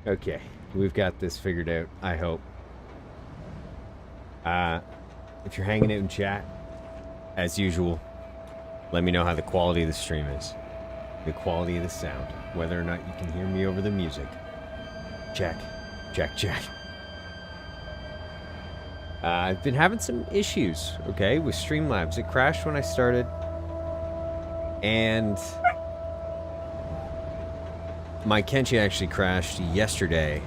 Okay, we've got this figured out, I hope. If you're hanging out in chat, as usual, let me know how the quality of the stream is. The quality of the sound. Whether or not you can hear me over the music. Check. Check, check. I've been having some issues, okay, with Streamlabs. It crashed when I started. And my Kenshi actually crashed yesterday.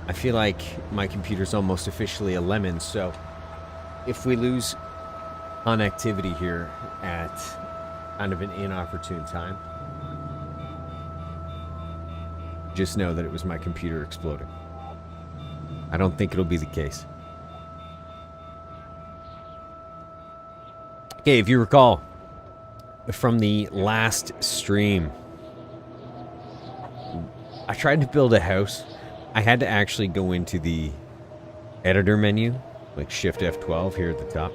I feel like my computer's almost officially a lemon, so if we lose connectivity here at kind of an inopportune time, just know that it was my computer exploding. I don't think it'll be the case. Okay, if you recall from the last stream, I tried to build a house. I had to actually go into the editor menu, like Shift F12 here at the top,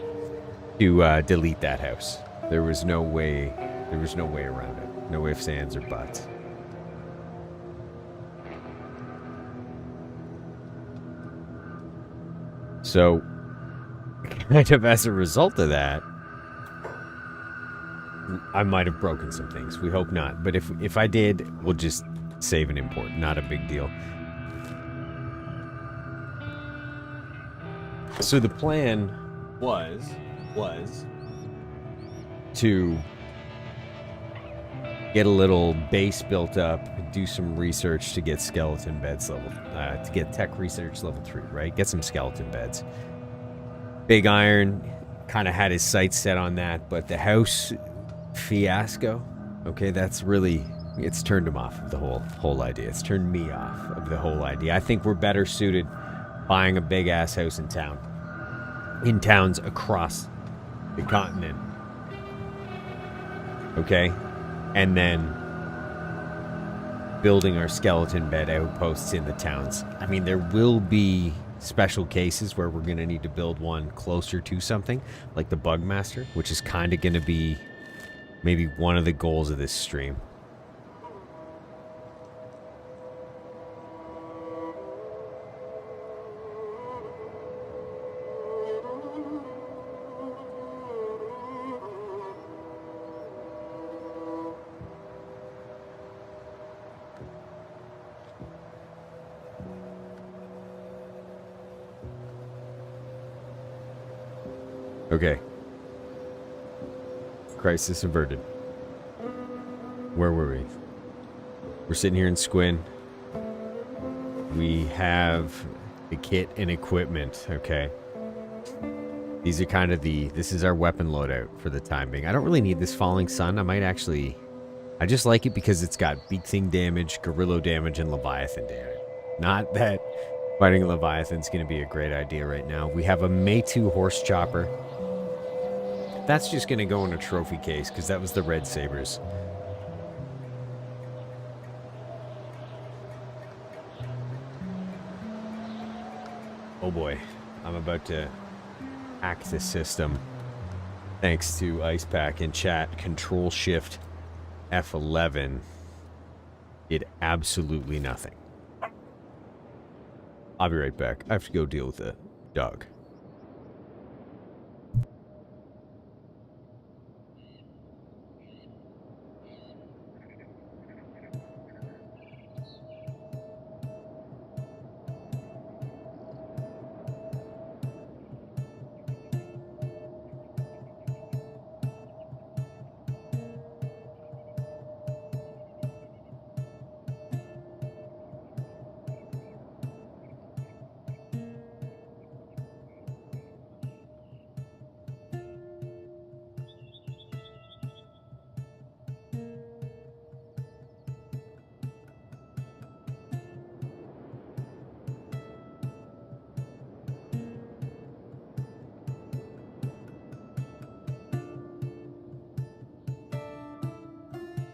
to delete that house. There was no way around it. No ifs, ands, or buts. So, kind of as a result of that, I might have broken some things. We hope not. But if I did, we'll just save and import. Not a big deal. So the plan was to get a little base built up, do some research to get skeleton beds level, to get tech research level 3, right? Get some skeleton beds. Big Iron kind of had his sights set on that, but the house fiasco, okay, that's really, it's turned him off of the whole idea. It's turned me off of the whole idea. I think we're better suited buying a big ass house in town, in towns across the continent, okay, and then building our skeleton bed outposts in the towns. I mean, there will be special cases where we're going to need to build one closer to something, like the Bugmaster, which is kind of going to be maybe one of the goals of this stream. Okay. Crisis averted. Where were we? We're sitting here in Squin. We have the kit and equipment, okay? These are kind of this is our weapon loadout for the time being. I don't really need this Falling Sun. I just like it because it's got Beak Thing damage, Gorilla damage, and Leviathan damage. Not that fighting Leviathan's going to be a great idea right now. We have a Meitu Horse Chopper. That's just going to go in a trophy case because that was the Red Sabers. Oh boy, I'm about to hack the system. Thanks to Ice Pack in chat. Control Shift F11 did absolutely nothing. I'll be right back. I have to go deal with the dog.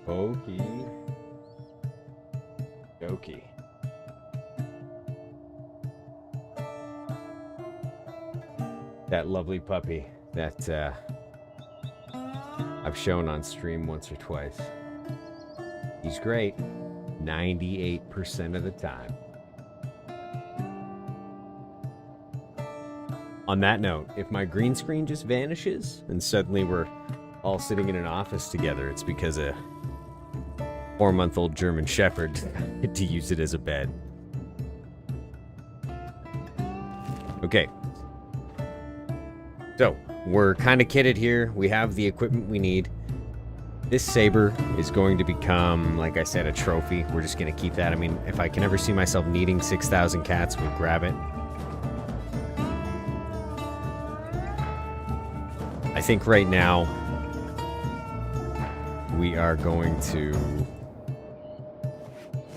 Okie dokie. That lovely puppy that I've shown on stream once or twice. He's great. 98% of the time. On that note, if my green screen just vanishes and suddenly we're all sitting in an office together, it's because a 4-month-old German Shepherd had to use it as a bed. Okay. So, we're kind of kitted here. We have the equipment we need. This saber is going to become, like I said, a trophy. We're just going to keep that. I mean, if I can ever see myself needing 6,000 cats, we'll grab it. I think right now we are going to...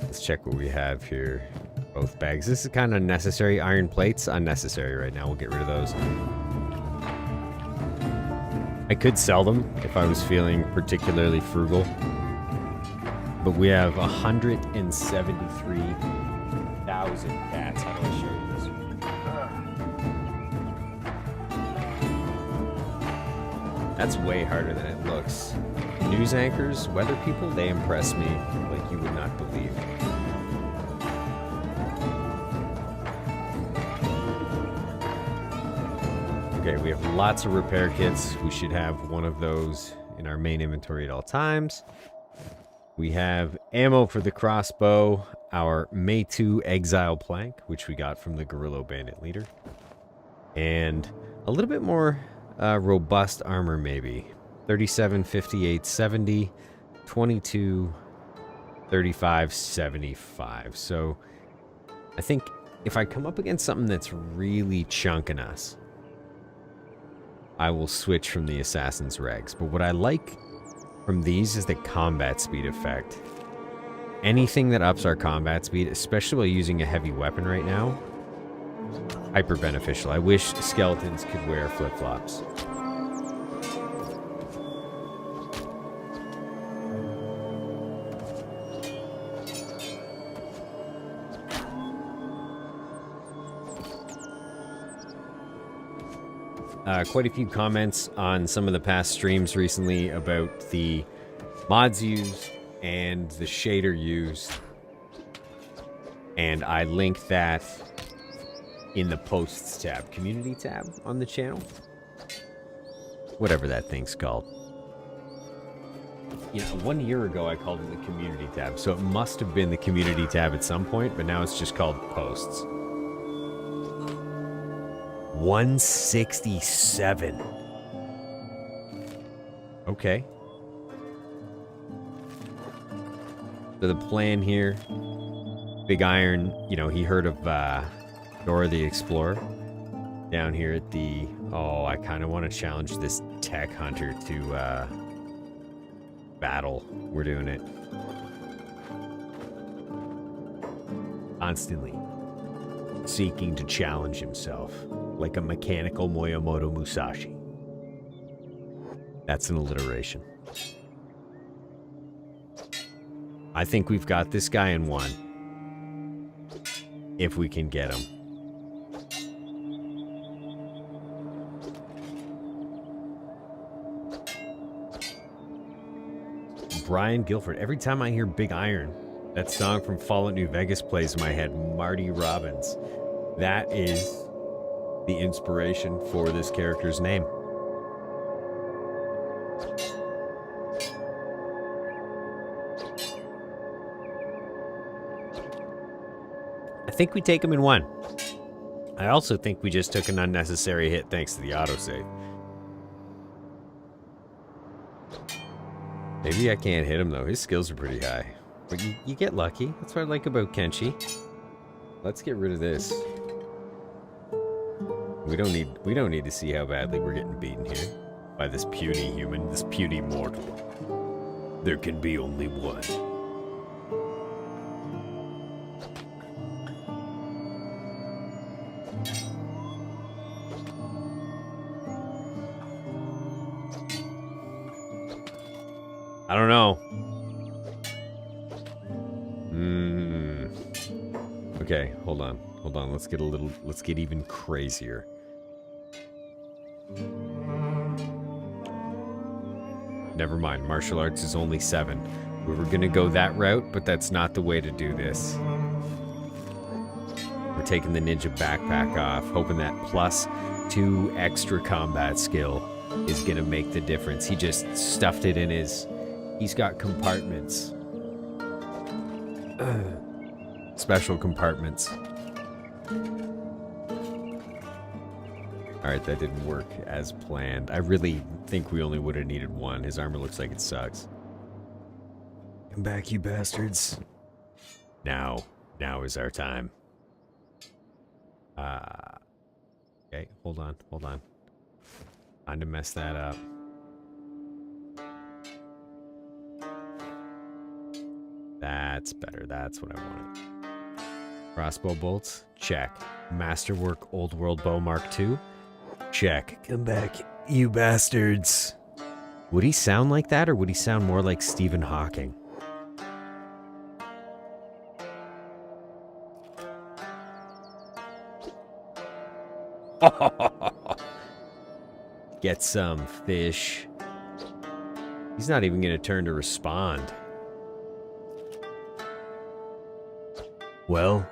Let's check what we have here. Both bags. This is kind of necessary. Iron plates, unnecessary right now. We'll get rid of those. I could sell them if I was feeling particularly frugal. But we have 173,000 cats. How do I show you this? That's way harder than it looks. News anchors, weather people, they impress me like you would not believe. Okay, we have lots of repair kits. We should have one of those in our main inventory at all times. We have ammo for the crossbow, our May 2 exile plank, which we got from the Guerrilla Bandit leader, and a little bit more robust armor maybe. 37, 58, 70, 22, 35, 75. So I think if I come up against something that's really chunking us, I will switch from the Assassin's Regs. But what I like from these is the combat speed effect. Anything that ups our combat speed, especially while using a heavy weapon right now, hyper beneficial. I wish skeletons could wear flip-flops. Quite a few comments on some of the past streams recently about the mods used and the shader used. And I linked that in the posts tab, community tab on the channel. Whatever that thing's called. You know, 1 year ago I called it the community tab, so it must have been the community tab at some point, but now it's just called posts. 167. Okay. So the plan here, Big Iron, you know, he heard of Dora the Explorer down here at the... Oh, I kind of want to challenge this tech hunter to battle. We're doing it. Constantly seeking to challenge himself. Like a mechanical Moyomoto Musashi. That's an alliteration. I think we've got this guy in one. If we can get him. Brian Guilford. Every time I hear Big Iron, that song from Fallout New Vegas plays in my head. Marty Robbins. That is the inspiration for this character's name. I think we take him in one. I also think we just took an unnecessary hit thanks to the autosave. Maybe I can't hit him though. His skills are pretty high. But you get lucky. That's what I like about Kenshi. Let's get rid of this. We don't need to see how badly we're getting beaten here by this puny human, this puny mortal. There can be only one. I don't know. Okay, hold on. Hold on. Let's get even crazier. Never mind. Martial arts is only 7. We were gonna go that route, but that's not the way to do this. We're taking the ninja backpack off, hoping that +2 extra combat skill is gonna make the difference. He just stuffed it in his... He's got compartments. Special compartments. Alright, that didn't work as planned. I really think we only would have needed one. His armor looks like it sucks. Come back, you bastards. Now is our time. Okay, hold on. Time to mess that up. That's better. That's what I wanted. Crossbow bolts? Check. Masterwork Old World Bow Mark II? Check. Come back, you bastards. Would he sound like that, or would he sound more like Stephen Hawking? Get some fish. He's not even going to turn to respond. Well,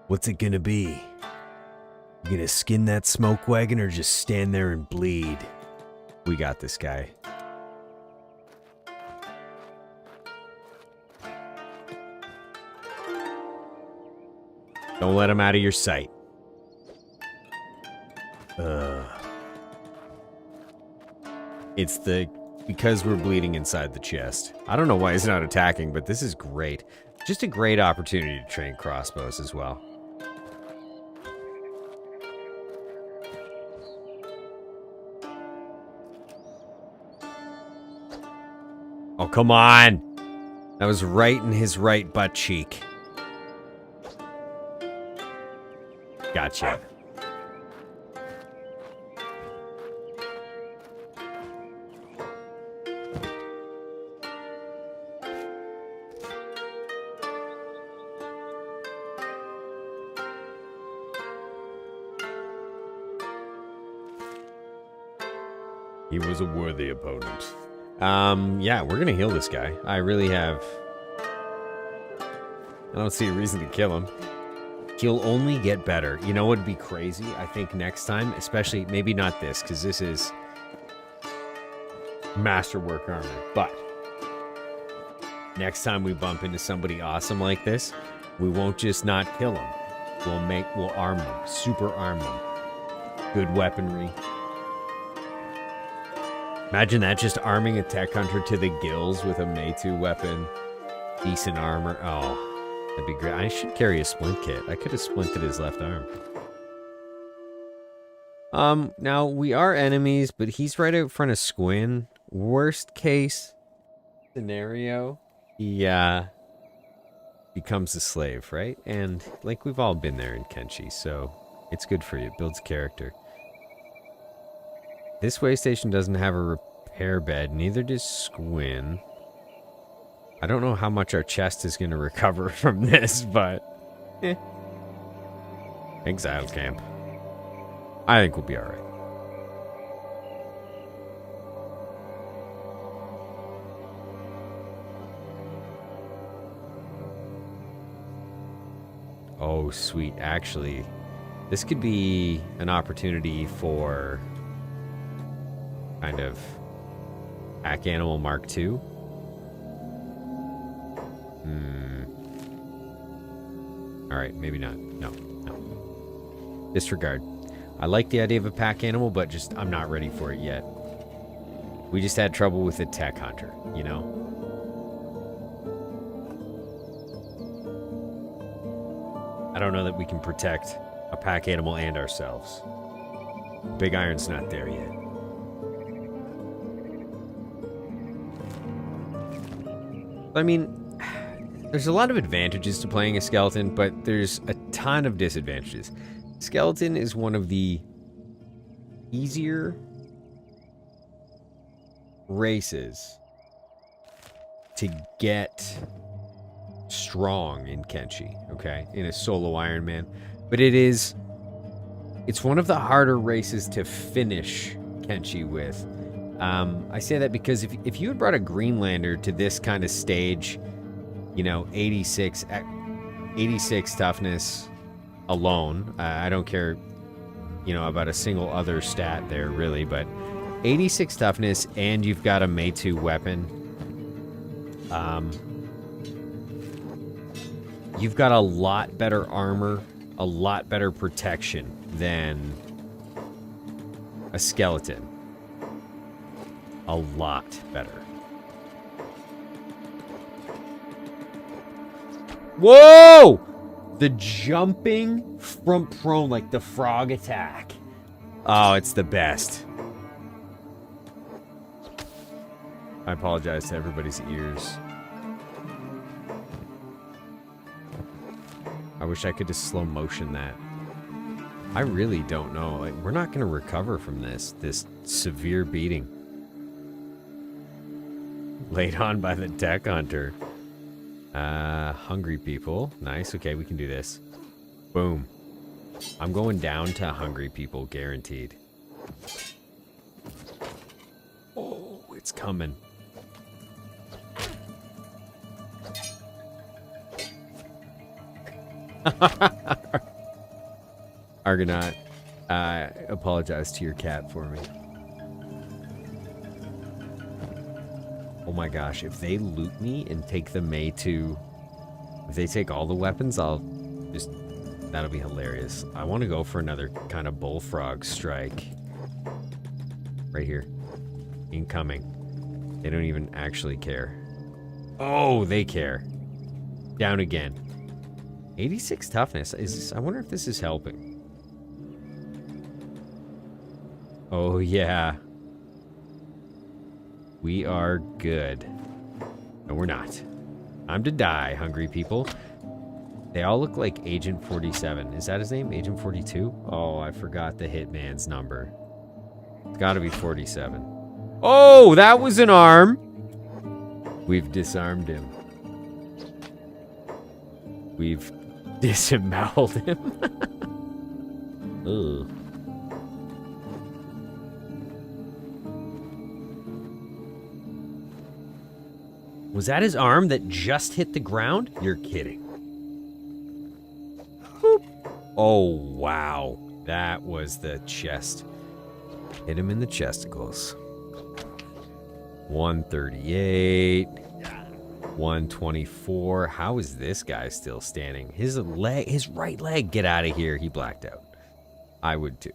what's it going to be? You going to skin that smoke wagon or just stand there and bleed? We got this guy. Don't let him out of your sight. It's because we're bleeding inside the chest. I don't know why he's not attacking, but this is great. Just a great opportunity to train crossbows as well. Oh, come on! That was right in his right butt cheek. Gotcha. He was a worthy opponent. Yeah, we're gonna heal this guy. I really have... I don't see a reason to kill him. He'll only get better. You know what would be crazy? I think next time, especially, maybe not this, because this is masterwork armor, but next time we bump into somebody awesome like this, we won't just not kill him. We'll arm them, super arm them. Good weaponry. Imagine that, just arming a tech hunter to the gills with a Meitu weapon. Decent armor. Oh, that'd be great. I should carry a splint kit. I could have splinted his left arm. Now, we are enemies, but he's right out front of Squin. Worst case scenario, he becomes a slave, right? And, like, we've all been there in Kenshi, so it's good for you. It builds character. This way station doesn't have a repair bed, neither does Squin. I don't know how much our chest is going to recover from this, but... Exile camp. I think we'll be alright. Oh, sweet. Actually, this could be an opportunity for... kind of pack animal Mark II. Alright, maybe not. No. Disregard. I like the idea of a pack animal, but just I'm not ready for it yet. We just had trouble with the tech hunter, you know? I don't know that we can protect a pack animal and ourselves. Big Iron's not there yet. I mean, there's a lot of advantages to playing a skeleton, but there's a ton of disadvantages. Skeleton is one of the easier races to get strong in Kenshi, okay? In a solo Ironman. But it's one of the harder races to finish Kenshi with, I say that because if you had brought a Greenlander to this kind of stage, you know, 86 toughness alone, I don't care, you know, about a single other stat there, really, but 86 toughness, and you've got a Mei-2 weapon. You've got a lot better armor, a lot better protection than a skeleton. A lot better. Whoa! The jumping from prone, like the frog attack. Oh, it's the best. I apologize to everybody's ears. I wish I could just slow motion that. I really don't know. Like, we're not going to recover from this severe beating. Laid on by the tech hunter. Hungry people. Nice. Okay, we can do this. Boom. I'm going down to hungry people, guaranteed. Oh, it's coming. Argonaut, apologize to your cat for me. Oh my gosh, if they loot me and take the Mei-2, if they take all the weapons, that'll be hilarious. I want to go for another kind of bullfrog strike. Right here. Incoming. They don't even actually care. Oh, they care. Down again. 86 toughness. I wonder if this is helping. Oh, yeah. We are good. No, we're not. Time to die, hungry people. They all look like Agent 47. Is that his name? Agent 42? Oh, I forgot the hitman's number. It's gotta be 47. Oh, that was an arm! We've disarmed him. We've disemboweled him. Ugh. Was that his arm that just hit the ground? You're kidding. Boop. Oh, wow. That was the chest. Hit him in the chesticles. 138. 124. How is this guy still standing? His right leg. Get out of here. He blacked out. I would too.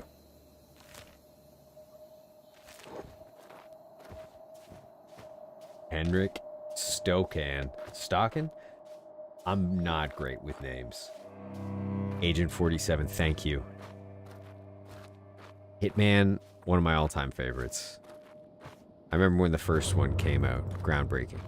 Henrik Stocken? I'm not great with names. Agent 47, thank you. Hitman, one of my all-time favorites. I remember when the first one came out. Groundbreaking.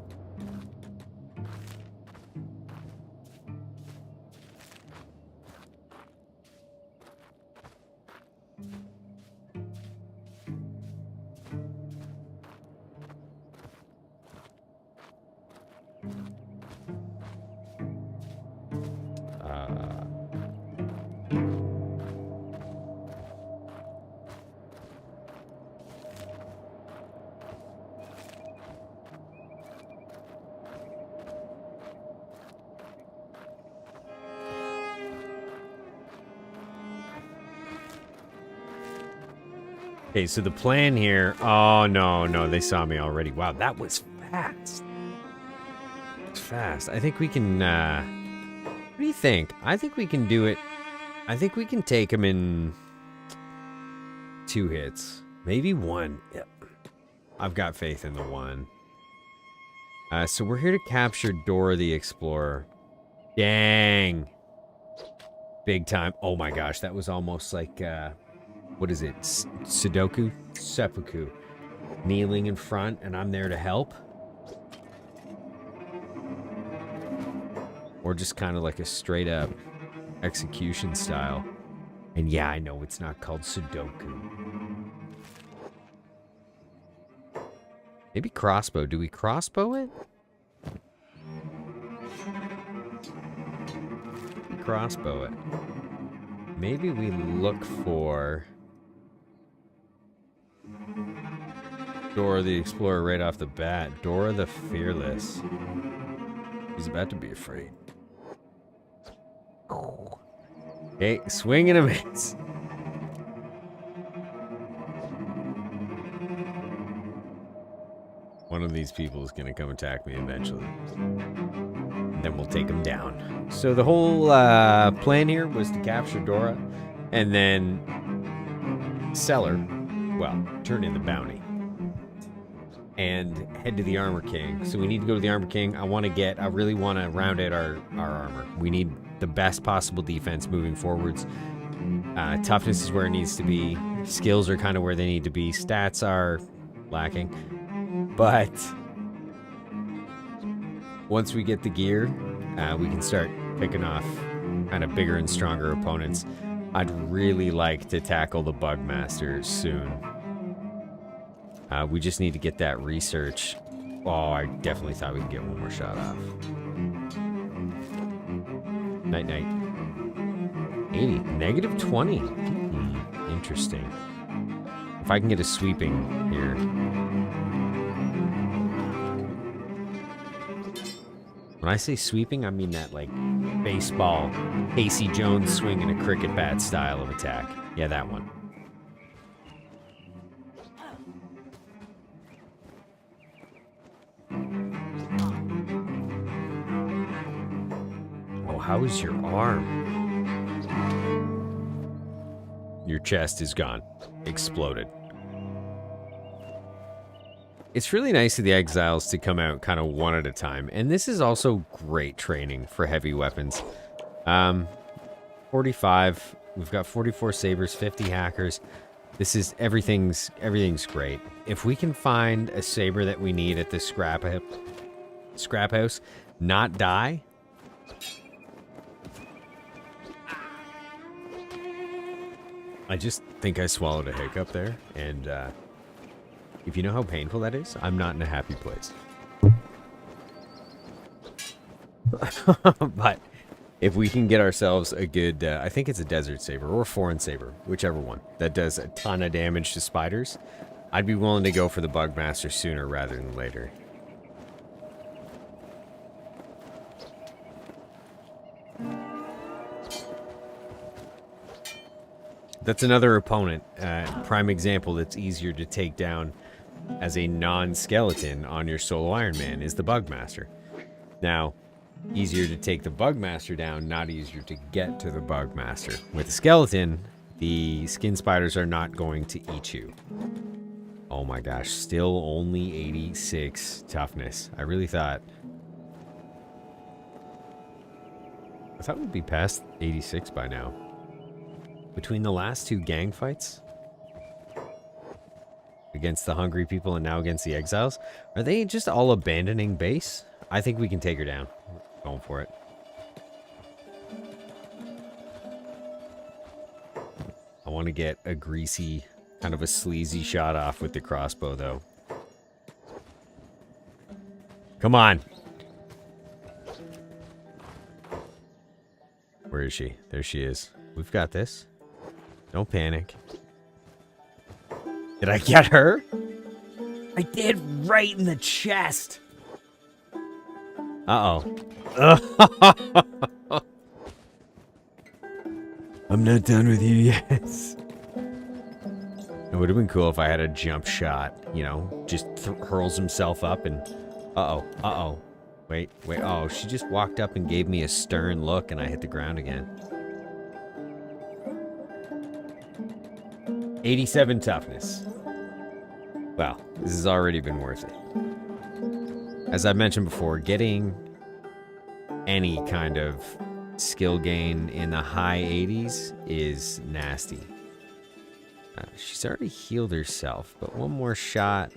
Okay, so the plan here... Oh, no, they saw me already. Wow, that was fast. It's fast. I think we can, What do you think? I think we can do it. I think we can take him in 2 hits. Maybe 1. Yep. I've got faith in the 1. So we're here to capture Dora the Explorer. Dang. Big time. Oh my gosh, that was almost like, what is it? Sudoku? Seppuku. Kneeling in front, and I'm there to help. Or just kind of like a straight up execution style. And yeah, I know it's not called Sudoku. Maybe crossbow. Do we crossbow it? Crossbow it. Maybe we look for... Dora the Explorer right off the bat. Dora the Fearless. He's about to be afraid. Okay, swing and a miss. One of these people is going to come attack me eventually. And then we'll take him down. So the whole plan here was to capture Dora and then sell her. Well, turn in the bounty. And head to the Armor King. So we need to go to the Armor King. I really want to round out our armor. We need the best possible defense moving forwards. Toughness is where it needs to be. Skills are kind of where they need to be. Stats are lacking. But once we get the gear, we can start picking off kind of bigger and stronger opponents. I'd really like to tackle the Bugmaster soon. We just need to get that research. Oh, I definitely thought we could get one more shot off. Night-night. 80. Negative 20. Interesting. If I can get a sweeping here. When I say sweeping, I mean that, like, baseball, Casey Jones swinging a cricket bat style of attack. Yeah, that one. Oh, how is your arm? Your chest is gone. Exploded. It's really nice of the exiles to come out kind of one at a time. And this is also great training for heavy weapons. 45. We've got 44 sabers, 50 hackers. This is everything's great. If we can find a saber that we need at the scrap house, not die. I just think I swallowed a hiccup there, and if you know how painful that is, I'm not in a happy place. But if we can get ourselves a good, I think it's a desert saber or foreign saber, whichever one, that does a ton of damage to spiders, I'd be willing to go for the Bugmaster sooner rather than later. That's another opponent, prime example that's easier to take down as a non-skeleton on your solo Ironman is the Bugmaster. Now, easier to take the Bugmaster down, not easier to get to the Bugmaster. With a skeleton, the skin spiders are not going to eat you. Oh my gosh, still only 86 toughness. I really thought... I thought we'd be past 86 by now. Between the last two gang fights... against the hungry people and now against the exiles, are they just all abandoning base? I think we can take her down. Going for it. I want to get a greasy, kind of a sleazy shot off with the crossbow, though. Come on. Where is she? There she is. We've got this. Don't panic. Did I get her? I did, right in the chest. Uh-oh. I'm not done with you yet. It would have been cool if I had a jump shot, you know, just hurls himself up and... Uh-oh. Wait. Oh, she just walked up and gave me a stern look and I hit the ground again. 87 toughness. Well, this has already been worth it. As I mentioned before, getting any kind of skill gain in the high 80s is nasty. She's already healed herself, but one more shot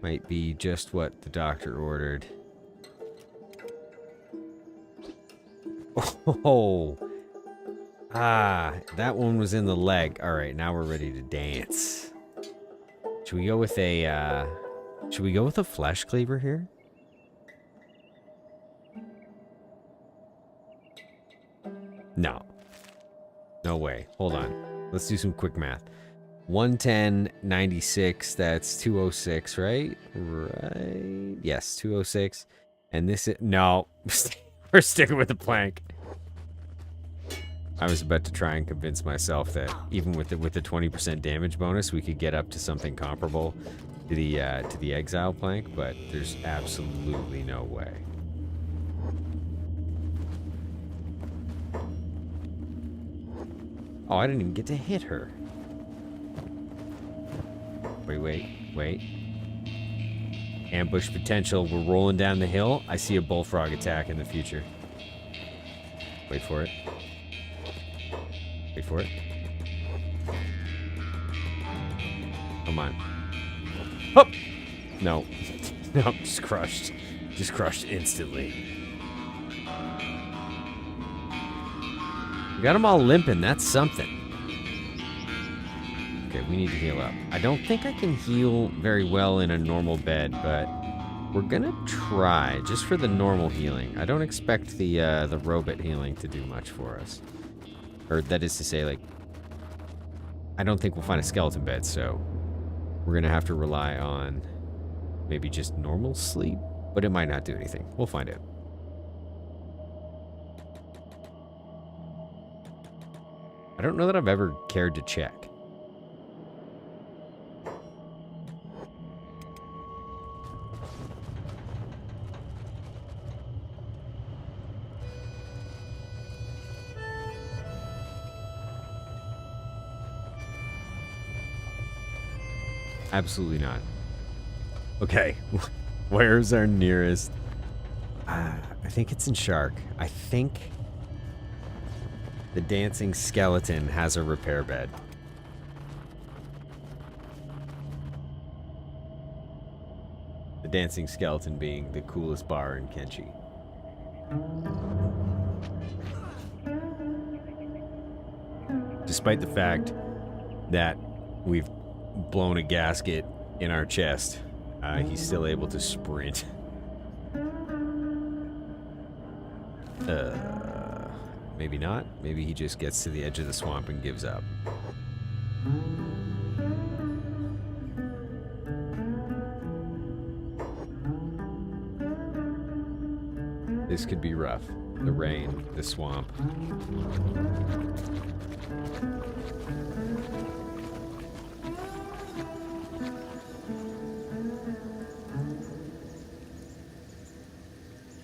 might be just what the doctor ordered. Oh! Ah, that one was in the leg. Alright, now we're ready to dance. Should we go with a, flesh cleaver here? No. No way. Hold on. Let's do some quick math. 110.96, that's 206, right? Right. Yes, 206. And this is... No. We're sticking with the plank. I was about to try and convince myself that even with the 20% damage bonus, we could get up to something comparable to the exile plank, but there's absolutely no way. Oh, I didn't even get to hit her. Wait. Ambush potential. We're rolling down the hill. I see a bullfrog attack in the future. Wait for it. Wait for it. Come on. Oh! No. No, just crushed. Just crushed instantly. We got them all limping. That's something. Okay, we need to heal up. I don't think I can heal very well in a normal bed, but we're gonna try just for the normal healing. I don't expect the robot healing to do much for us. Or that is to say, like, I don't think we'll find a skeleton bed, so we're gonna have to rely on maybe just normal sleep, but it might not do anything. We'll find out. I don't know that I've ever cared to check. Absolutely not. Okay, where's our nearest? I think it's in Shark. I think the dancing skeleton has a repair bed. The dancing skeleton being the coolest bar in Kenshi. Despite the fact that we've blown a gasket in our chest, he's still able to sprint. Maybe not. Maybe he just gets to the edge of the swamp and gives up. This could be rough. The rain, the swamp.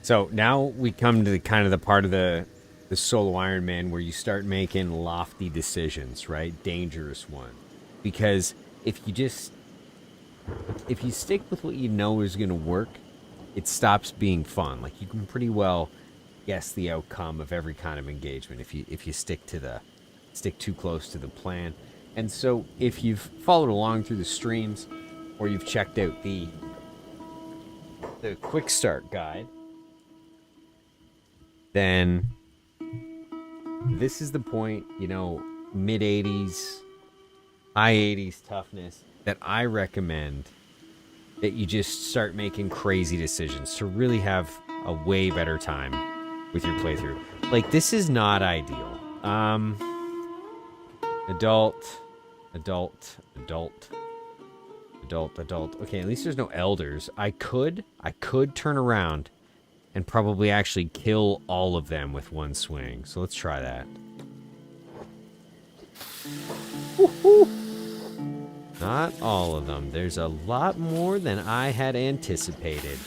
So now we come to the kind of the part of the solo Ironman where you start making lofty decisions, right? Dangerous one. Because if you stick with what you know is going to work, it stops being fun. Like, you can pretty well guess the outcome of every kind of engagement if you stick too close to the plan. And so if you've followed along through the streams or you've checked out the quick start guide, then this is the point, you know, mid 80s, high 80s toughness, that I recommend that you just start making crazy decisions to really have a way better time with your playthrough. Like, this is not ideal. Adult. Okay, at least there's no elders. I could turn around and probably actually kill all of them with one swing. So let's try that. Woo-hoo. Not all of them. There's a lot more than I had anticipated.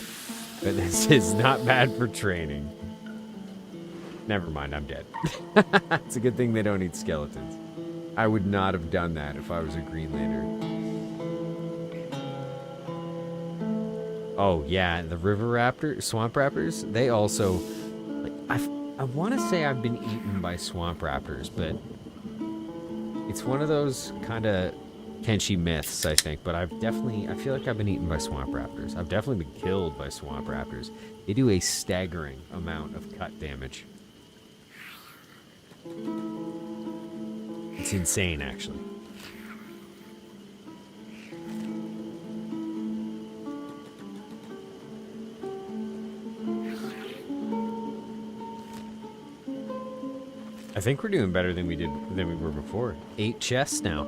But this is not bad for training. Never mind, I'm dead. It's a good thing they don't eat skeletons. I would not have done that if I was a Green Lantern. Oh, yeah, the swamp raptors, they also... Like, I want to say I've been eaten by swamp raptors, but it's one of those kind of Kenshi myths, I think. But I feel like I've been eaten by swamp raptors. I've definitely been killed by swamp raptors. They do a staggering amount of cut damage. It's insane, actually. I think we're doing better than we were before. 8 chests now.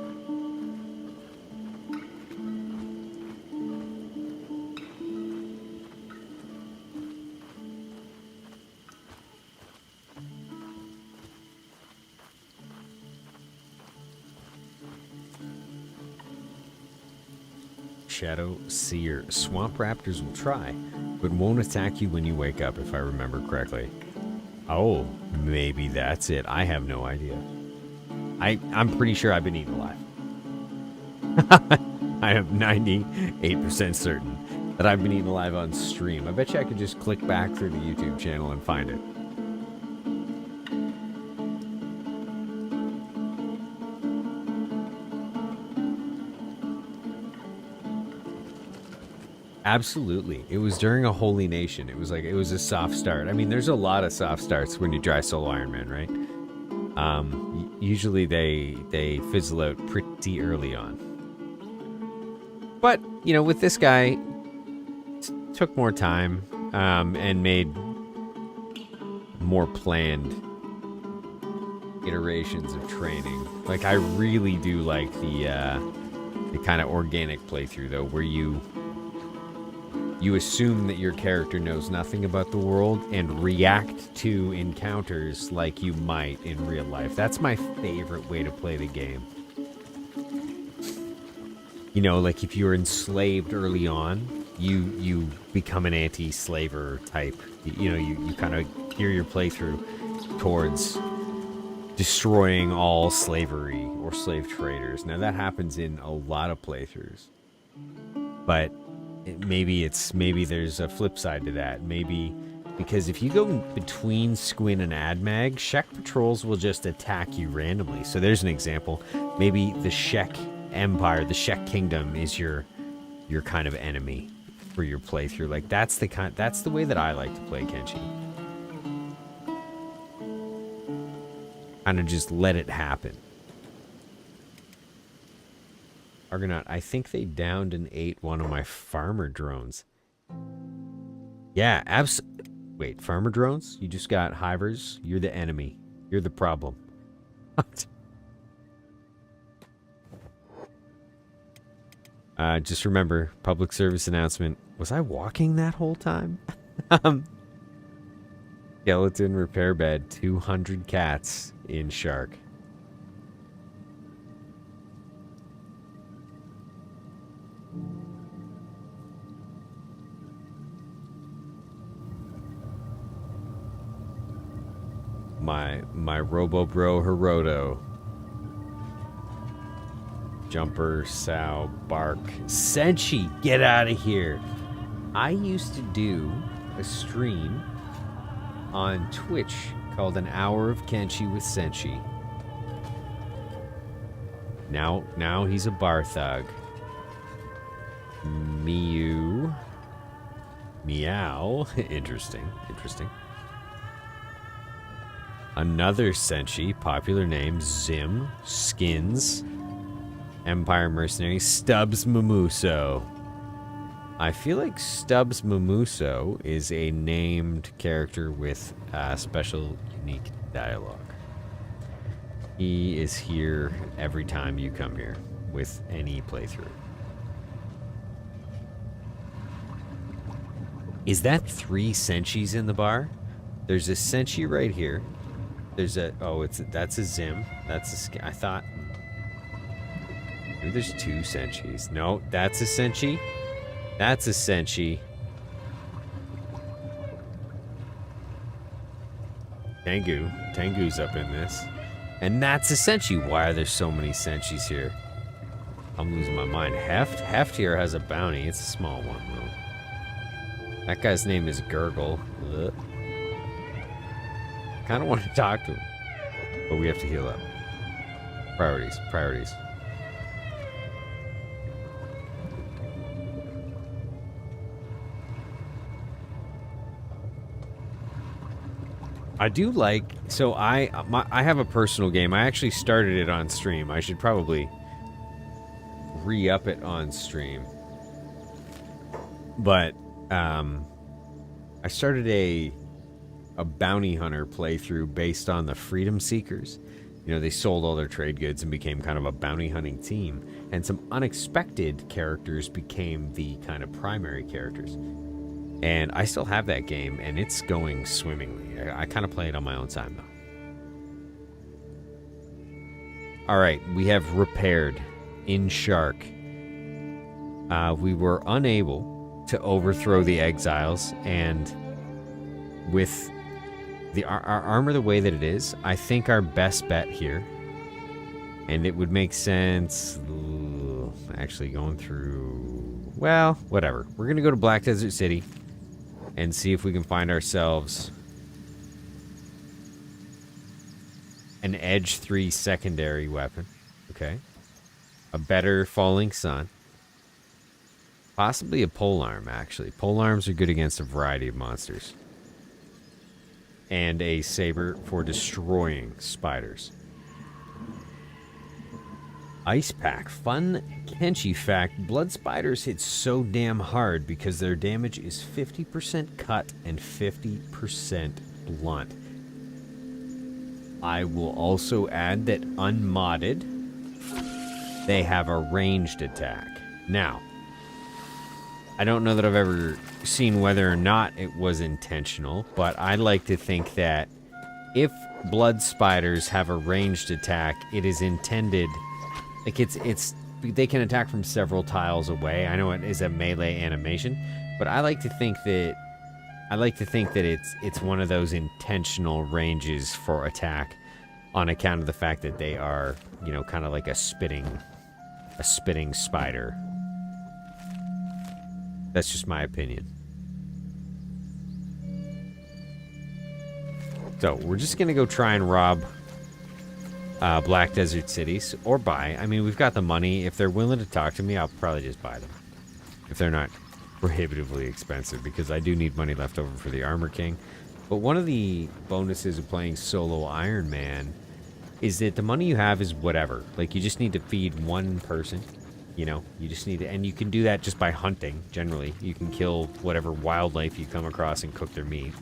Shadow Seer. Swamp raptors will try, but won't attack you when you wake up, if I remember correctly. Oh, maybe that's it. I have no idea. I'm pretty sure I've been eaten alive. I am 98% certain that I've been eaten alive on stream. I bet you I could just click back through the YouTube channel and find it. Absolutely. It was during a Holy Nation. It was a soft start. I mean, there's a lot of soft starts when you try solo Ironman, right? Usually they fizzle out pretty early on. But, you know, with this guy, took more time and made more planned iterations of training. Like, I really do like the kind of organic playthrough, though, where you assume that your character knows nothing about the world and react to encounters like you might in real life. That's my favorite way to play the game. You know, like if you're enslaved early on, you become an anti-slaver type. You know, you kind of gear your playthrough towards destroying all slavery or slave traders. Now that happens in a lot of playthroughs, but maybe there's a flip side to that. Maybe because if you go between Squin and Admag, Shek patrols will just attack you randomly. So there's an example. Maybe the Shek Empire, the Shek Kingdom is your kind of enemy for your playthrough. Like that's the way that I like to play Kenshi. Kind of just let it happen. Argonaut, I think they downed and ate one of my farmer drones. Yeah, wait, farmer drones? You just got hivers? You're the enemy. You're the problem. What? Just remember, public service announcement. Was I walking that whole time? Skeleton repair bed, 200 cats in Shark. My Robo Bro Hiroto. Jumper, Sow, Bark. Senshi, get out of here. I used to do a stream on Twitch called An Hour of Kenshi with Senshi. Now he's a bar thug. Mew. Meow. Interesting. Another Senshi, popular name, Zim, Skins, Empire Mercenary, Stubbs Mamuso. I feel like Stubbs Mamuso is a named character with special, unique dialogue. He is here every time you come here with any playthrough. Is that 3 Senshis in the bar? There's a Senshi right here. There's a that's a Zim. That's a I thought maybe there's 2 Senshis. No, that's a Senshi. That's a Senshi. Tengu's up in this. And that's a Senshi. Why are there so many Senshis here? I'm losing my mind. Heft here has a bounty. It's a small one though. That guy's name is Gurgle. Ugh. Kind of want to talk to him, but we have to heal up. Priorities. I do like, so I have a personal game. I actually started it on stream. I should probably re-up it on stream. But I started a bounty hunter playthrough based on the Freedom Seekers. You know, they sold all their trade goods and became kind of a bounty hunting team. And some unexpected characters became the kind of primary characters. And I still have that game, and it's going swimmingly. I kind of play it on my own time, though. All right, we have repaired in Shark. we were unable to overthrow the exiles, and with our armor the way that it is, I think our best bet here, and it would make sense actually going through, well, whatever. We're going to go to Black Desert City and see if we can find ourselves an Edge 3 secondary weapon. Okay. A better Falling Sun. Possibly a polearm, actually. Polearms are good against a variety of monsters. And a saber for destroying spiders. Ice Pack. Fun Kenshi fact. Blood spiders hit so damn hard because their damage is 50% cut and 50% blunt. I will also add that unmodded, they have a ranged attack. Now, I don't know that I've ever seen whether or not it was intentional, but I like to think that if blood spiders have a ranged attack, it is intended, like they can attack from several tiles away. I know it is a melee animation, but I like to think that it's one of those intentional ranges for attack on account of the fact that they are, you know, kind of like a spitting spider. That's just my opinion. So, we're just going to go try and rob Black Desert cities, or buy. I mean, we've got the money. If they're willing to talk to me, I'll probably just buy them. If they're not prohibitively expensive, because I do need money left over for the Armor King. But one of the bonuses of playing solo Ironman is that the money you have is whatever. Like, you just need to feed one person. You know, you just need to, and you can do that just by hunting, generally. You can kill whatever wildlife you come across and cook their meat.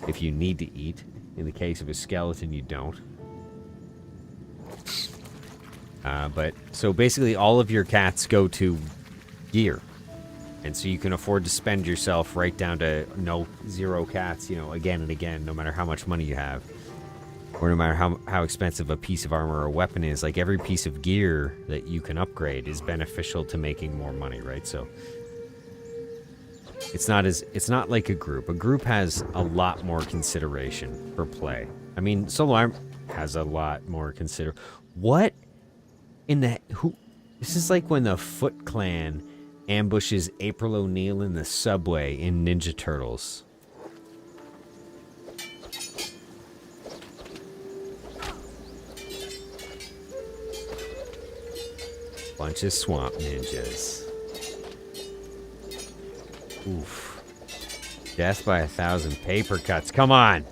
If you need to eat. In the case of a skeleton, you don't. But, so basically all of your cats go to gear. And so you can afford to spend yourself right down to zero cats, you know, again and again, no matter how much money you have. Or no matter how expensive a piece of armor or weapon is. Like, every piece of gear that you can upgrade is beneficial to making more money, right? So it's not like a group. A group has a lot more consideration for play. I mean, solo armor has a lot more What in the this is like when the Foot Clan ambushes April O'Neil in the subway in Ninja Turtles. Bunch of swamp ninjas. Oof. Death by 1,000 paper cuts. Come on.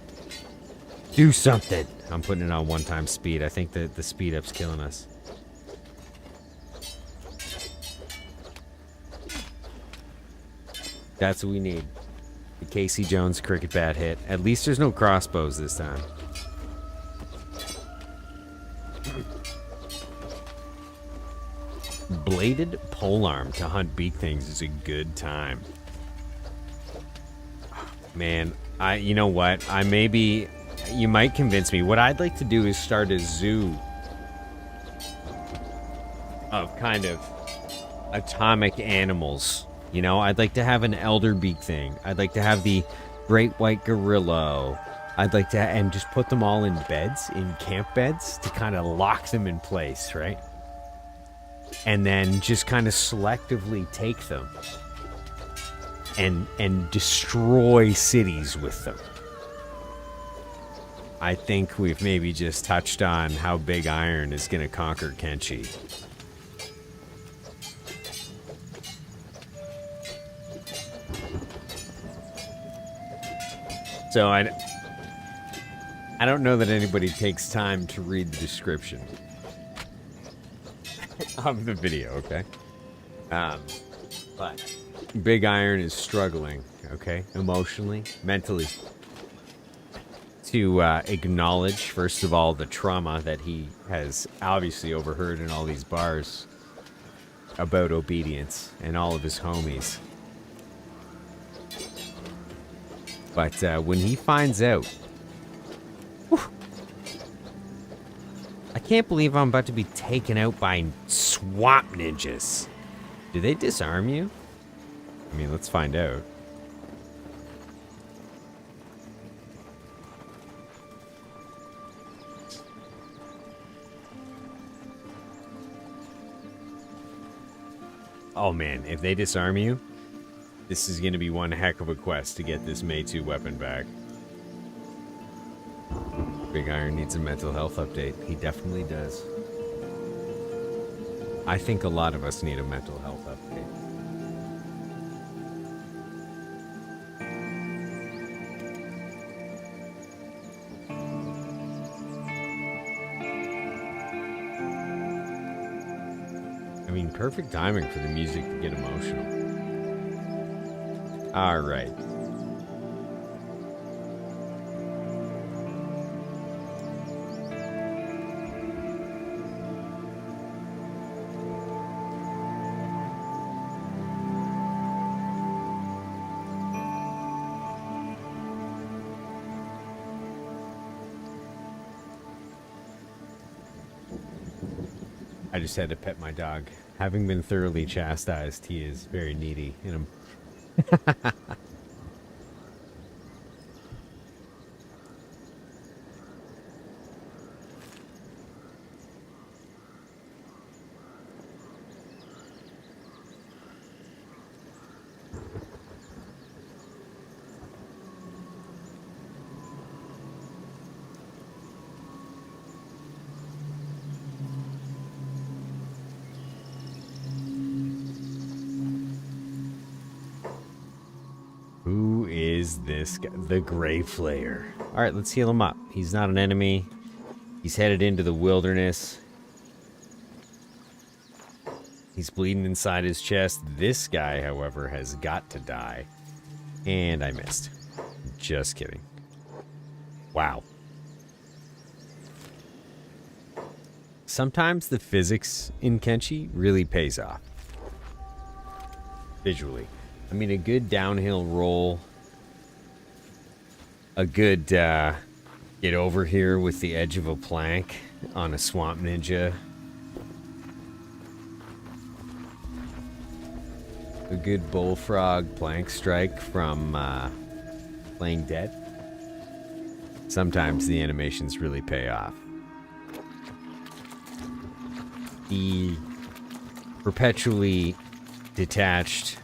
Do something. I'm putting it on one-time speed. I think that the speed up's killing us. That's what we need. The Casey Jones cricket bat hit. At least there's no crossbows this time. Bladed polearm to hunt beak things is a good time. Man, you know what? You might convince me. What I'd like to do is start a zoo of kind of atomic animals. You know, I'd like to have an elder beak thing. I'd like to have the great white gorilla. I'd like to, and just put them all in beds, in camp beds, to kind of lock them in place, right? And then just kind of selectively take them and destroy cities with them. I think we've maybe just touched on how Big Iron is going to conquer Kenshi. So I don't know that anybody takes time to read the description of the video, okay? But Big Iron is struggling, okay? Emotionally, mentally. To acknowledge, first of all, the trauma that he has obviously overheard in all these bars about obedience and all of his homies. But when he finds out... Whew, I can't believe I'm about to be taken out by swamp ninjas. Do they disarm you? I mean, let's find out. Oh man, if they disarm you, this is going to be one heck of a quest to get this Mei 2 weapon back. Big Iron needs a mental health update. He definitely does. I think a lot of us need a mental health update. I mean, perfect timing for the music to get emotional. All right. I just had to pet my dog. Having been thoroughly chastised, he is very needy. And who is this guy? The Grey Flayer. All right, let's heal him up. He's not an enemy. He's headed into the wilderness. He's bleeding inside his chest. This guy, however, has got to die. And I missed. Just kidding. Wow. Sometimes the physics in Kenshi really pays off. Visually. I mean, a good downhill roll. A good get over here with the edge of a plank on a Swamp Ninja. A good bullfrog plank strike from playing dead. Sometimes the animations really pay off. The perpetually detached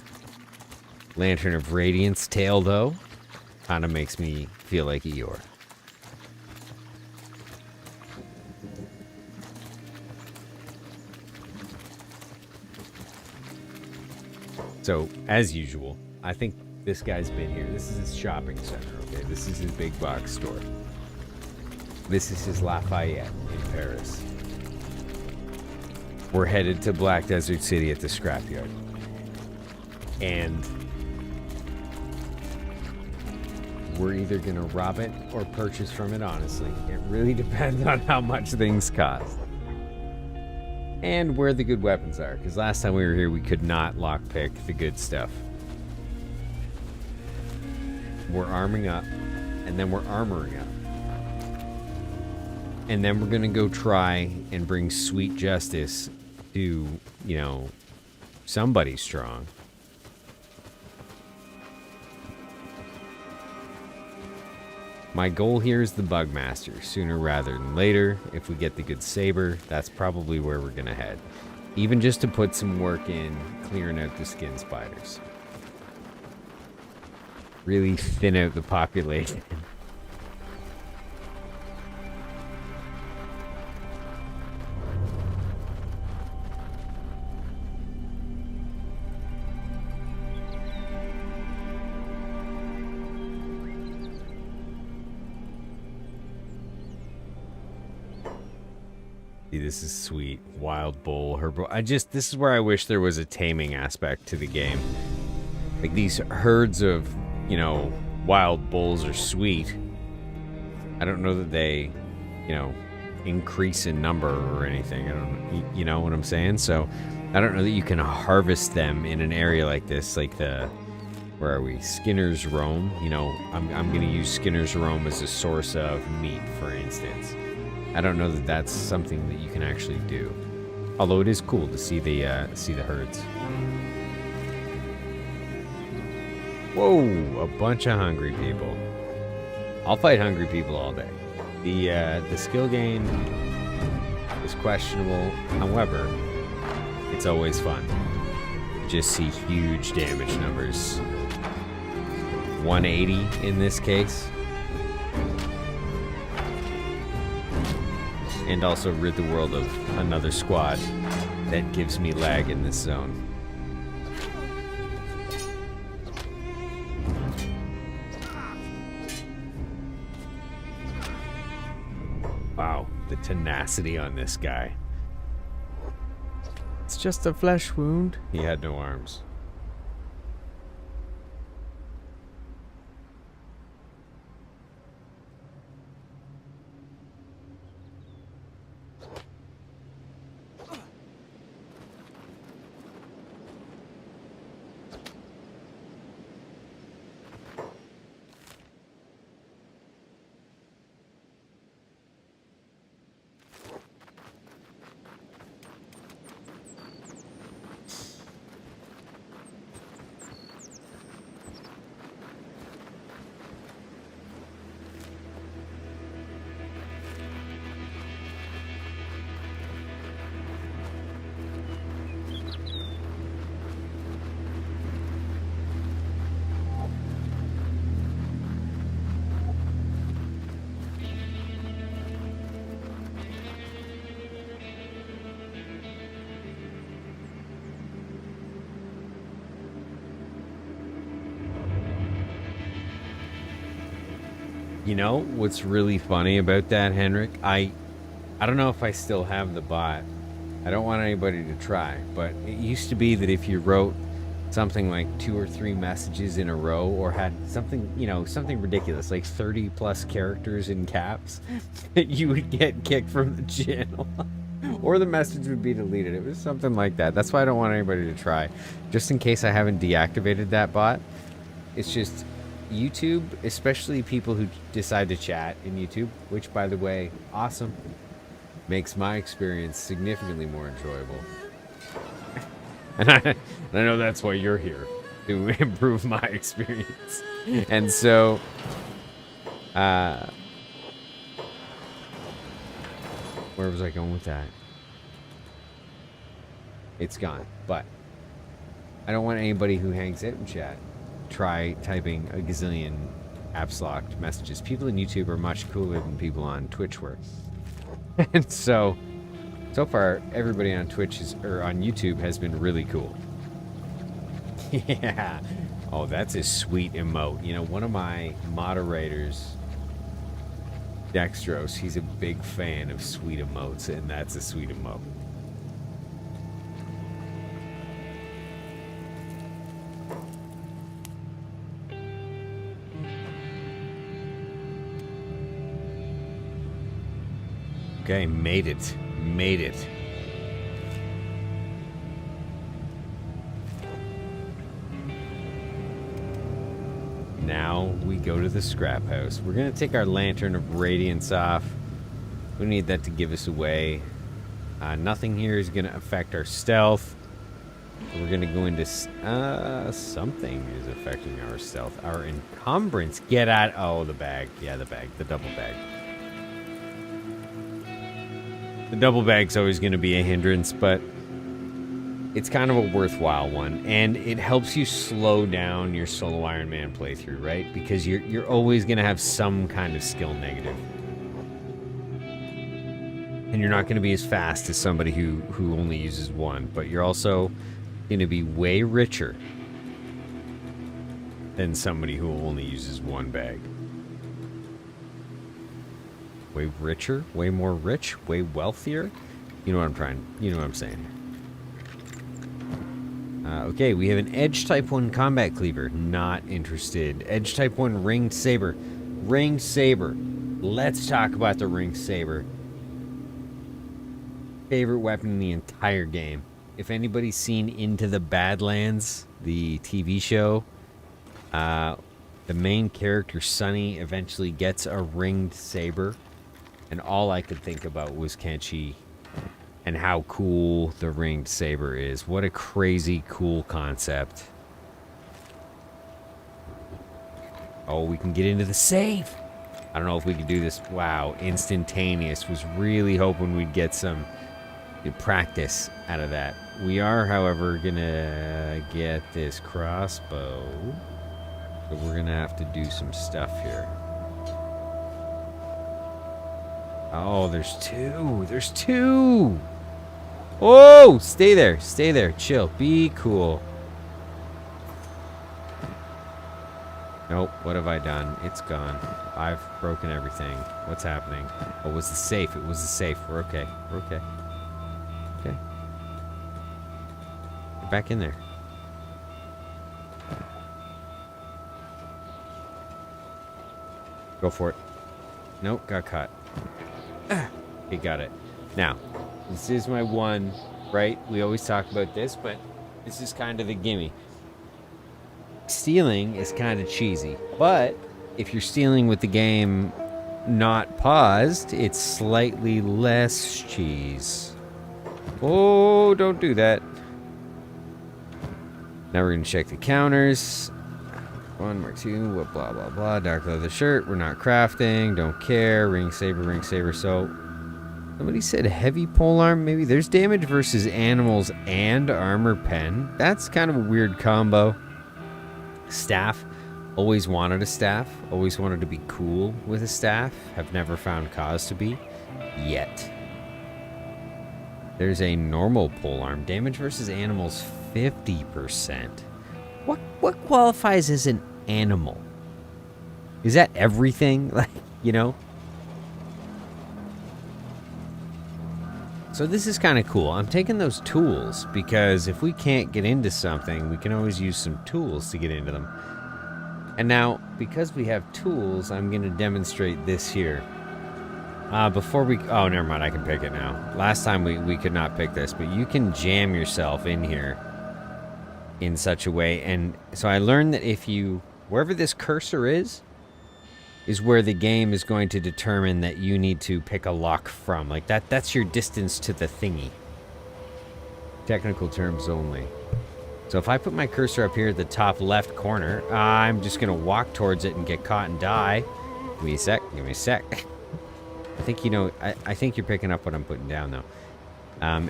Lantern of Radiance tail, though, kind of makes me feel like Eeyore. So, as usual, I think this guy's been here. This is his shopping center, okay? This is his big box store. This is his Lafayette in Paris. We're headed to Black Desert City at the Scrapyard. And we're either going to rob it or purchase from it, honestly. It really depends on how much things cost. And where the good weapons are. Because last time we were here, we could not lockpick the good stuff. We're arming up. And then we're armoring up. And then we're going to go try and bring sweet justice to, you know, somebody strong. My goal here is the Bugmaster, sooner rather than later. If we get the good saber, that's probably where we're gonna head. Even just to put some work in clearing out the skin spiders. Really thin out the population. This is sweet. Wild bull, herbal. This is where I wish there was a taming aspect to the game. Like, these herds of, you know, wild bulls are sweet. I don't know that they, you know, increase in number or anything. I don't know, you know what I'm saying? So, I don't know that you can harvest them in an area like this, like the, where are we? Skinner's Roam. You know, I'm going to use Skinner's Roam as a source of meat, for instance. I don't know that that's something that you can actually do. Although it is cool to see the herds. Whoa, a bunch of hungry people. I'll fight hungry people all day. The skill gain is questionable. However, it's always fun. Just see huge damage numbers. 180 in this case. And also rid the world of another squad that gives me lag in this zone. Wow, the tenacity on this guy. It's just a flesh wound. He had no arms. You know what's really funny about that, Henrik? I don't know if I still have the bot. I don't want anybody to try, but it used to be that if you wrote something like 2 or 3 messages in a row, or had something, you know, something ridiculous, like 30 plus characters in caps, you would get kicked from the channel. Or the message would be deleted. It was something like that. That's why I don't want anybody to try. Just in case I haven't deactivated that bot. It's just YouTube, especially people who decide to chat in YouTube, which, by the way, awesome, makes my experience significantly more enjoyable. And I know that's why you're here, to improve my experience. And so, where was I going with that? It's gone. But I don't want anybody who hangs out in chat try typing a gazillion apps locked messages. People in YouTube are much cooler than people on Twitch were. And so far, everybody on Twitch or on YouTube has been really cool. Yeah. Oh, that's a sweet emote. You know, one of my moderators, Dextros, he's a big fan of sweet emotes, and that's a sweet emote. Okay, made it. Made it. Now we go to the scrap house. We're going to take our Lantern of Radiance off. We need that to give us away. Nothing here is going to affect our stealth. We're going to go into... something is affecting our stealth. Our encumbrance. Get out... Oh, the bag. Yeah, the bag. The double bag. The double bag's always going to be a hindrance, but it's kind of a worthwhile one, and it helps you slow down your solo Ironman playthrough, right? Because you're always going to have some kind of skill negative, and you're not going to be as fast as somebody who only uses one, but you're also going to be way richer than somebody who only uses one bag. Way richer, way more rich, way wealthier. You know what I'm saying. Okay, we have an Edge Type 1 Combat Cleaver. Not interested. Edge Type 1 Ringed Saber. Ringed Saber. Let's talk about the Ringed Saber. Favorite weapon in the entire game. If anybody's seen Into the Badlands, the TV show, the main character, Sunny, eventually gets a Ringed Saber. And all I could think about was Kenshi and how cool the ringed saber is. What a crazy cool concept. Oh, we can get into the safe. I don't know if we can do this. Wow, instantaneous. Was really hoping we'd get some practice out of that. We are, however, gonna get this crossbow. So we're gonna have to do some stuff here. Oh, there's two. There's two. Oh, stay there. Stay there. Chill. Be cool. Nope. What have I done? It's gone. I've broken everything. What's happening? Oh, it was the safe. It was the safe. We're okay. We're okay. Okay. Get back in there. Go for it. Nope. Got caught. He got it. Now, this is my one, right? We always talk about this, but this is kind of the gimme. Stealing is kind of cheesy, but if you're stealing with the game not paused, it's slightly less cheese. Oh, don't do that. Now we're going to check the counters. 1, Mark 2, what, blah, blah, blah. Dark leather shirt. We're not crafting. Don't care. Ring saber, ring saber. So, somebody said heavy polearm. Maybe there's damage versus animals and armor pen. That's kind of a weird combo. Staff. Always wanted a staff. Always wanted to be cool with a staff. Have never found cause to be. Yet. There's a normal polearm. Damage versus animals 50%. What qualifies as an animal? Is that everything? Like, you know? So this is kind of cool. I'm taking those tools because if we can't get into something, we can always use some tools to get into them. And now, because we have tools, I'm going to demonstrate this here. Before we... Oh, never mind. I can pick it now. Last time we could not pick this, but you can jam yourself in here in such a way. And so I learned that if you... Wherever this cursor is where the game is going to determine that you need to pick a lock from. Like, that's your distance to the thingy. Technical terms only. So if I put my cursor up here at the top left corner, I'm just going to walk towards it and get caught and die. Give me a sec. Give me a sec. I think, you know, I think you're picking up what I'm putting down, though.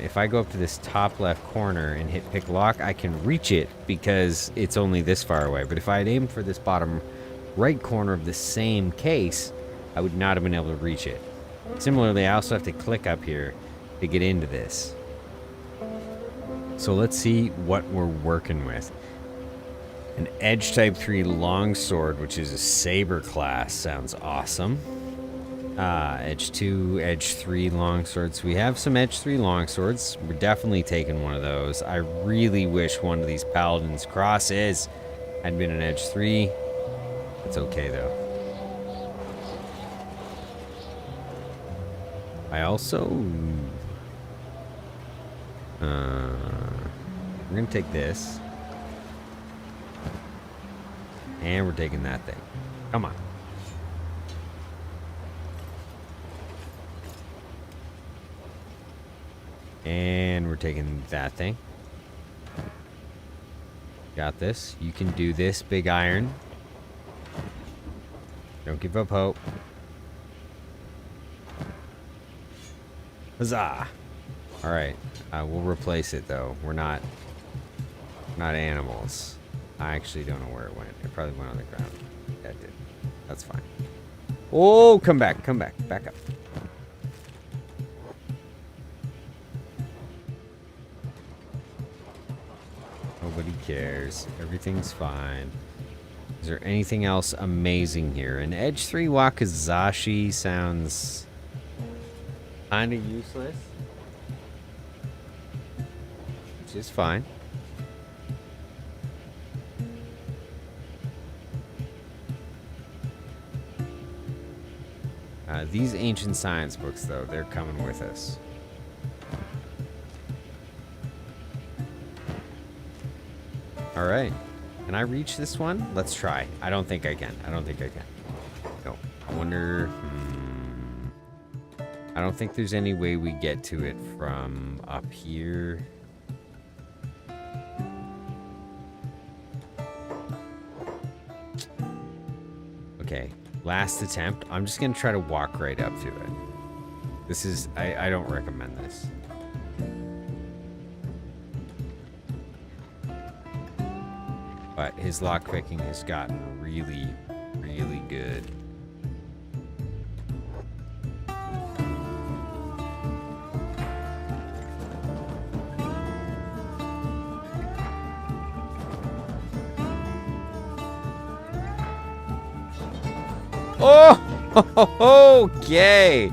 If I go up to this top left corner and hit pick lock, I can reach it because it's only this far away. But if I had aimed for this bottom right corner of the same case, I would not have been able to reach it. Similarly, I also have to click up here to get into this. So let's see what we're working with. An Edge Type 3 longsword, which is a saber class. Sounds awesome. Edge 2, Edge 3 longswords. We have some Edge 3 longswords. We're definitely taking one of those. I really wish one of these Paladin's crosses had been an Edge 3. It's okay, though. I also... we're going to take this. And we're taking that thing. Come on. And we're taking that thing. Got this. You can do this, big iron. Don't give up hope. Huzzah! Alright. We'll replace it, though. We're not animals. I actually don't know where it went. It probably went on the ground. Yeah, it did. That's fine. Oh, come back. Come back. Back up. Nobody cares. Everything's fine. Is there anything else amazing here? An Edge 3 Wakizashi sounds kind of useless. Which is fine. These ancient science books, though, they're coming with us. All right. Can I reach this one? Let's try. I don't think I can. I don't think I can. No. I wonder... I don't think there's any way we get to it from up here. Okay, last attempt. I'm just gonna try to walk right up to it. This is, I don't recommend this. But his lockpicking has gotten really, really good. Oh, okay.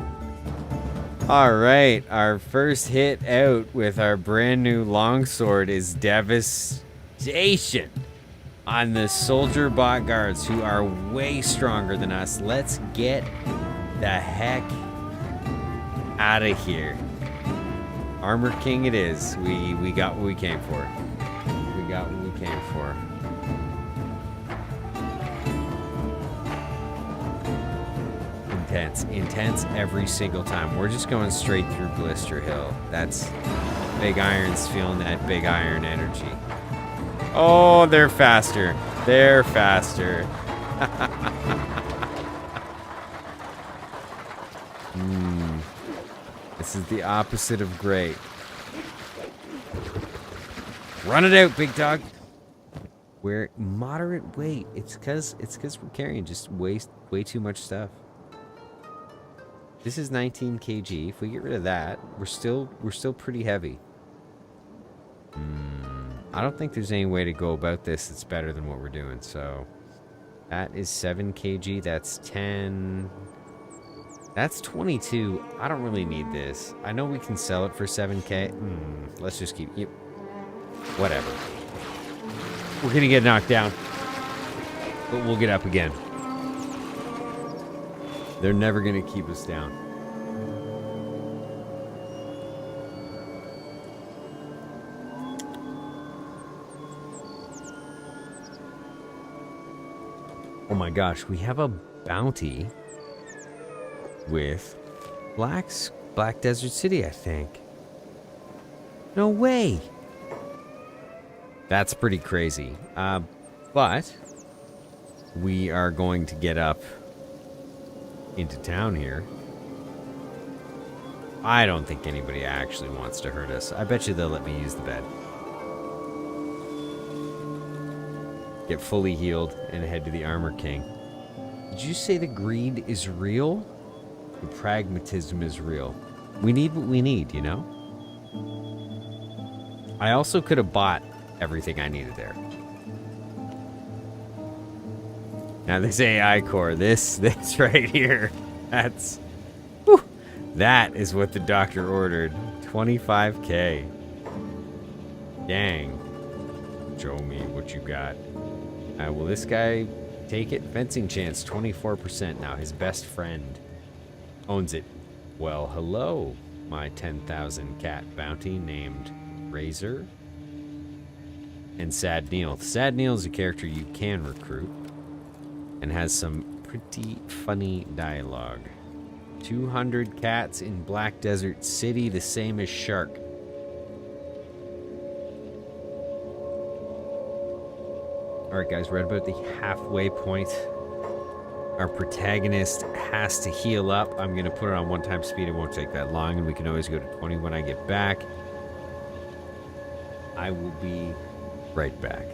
All right, our first hit out with our brand new longsword is devastation on the soldier bot guards who are way stronger than us. Let's get the heck out of here. Armor King it is. We got what we came for. We got what we came for. Intense every single time. We're just going straight through Blister Hill. That's Big Iron's feeling that Big Iron energy. Oh, they're faster. They're faster. This is the opposite of great. Run it out, big dog. We're moderate weight. It's because we're carrying just way too much stuff. This is 19 kg. If we get rid of that, we're still pretty heavy. I don't think there's any way to go about this that's better than what we're doing. So that is 7 kg. That's 10. That's 22. I don't really need this. I know we can sell it for 7k. Let's just keep. Yep. Whatever. We're gonna get knocked down, but we'll get up again. They're never gonna keep us down. Oh my gosh, we have a bounty with Black Desert City, I think. No way. That's pretty crazy. But we are going to get up into town here. I don't think anybody actually wants to hurt us. I bet you they'll let me use the bed. Get fully healed and head to the Armor King. Did you say the greed is real? The pragmatism is real. We need what we need, you know? I also could have bought everything I needed there. Now this AI core, this right here, that's, whew, that is what the doctor ordered. 25k. Dang. Show me what you got. Will this guy take it? Fencing chance, 24% now. His best friend owns it. Well, hello, my 10,000 cat bounty named Razor and Sad Neil. Sad Neil is a character you can recruit and has some pretty funny dialogue. 200 cats in Black Desert City, the same as Shark. Alright guys, we're at about the halfway point. Our protagonist has to heal up. I'm going to put it on 1x speed. It won't take that long, and we can always go to 20 when I get back. I will be right back.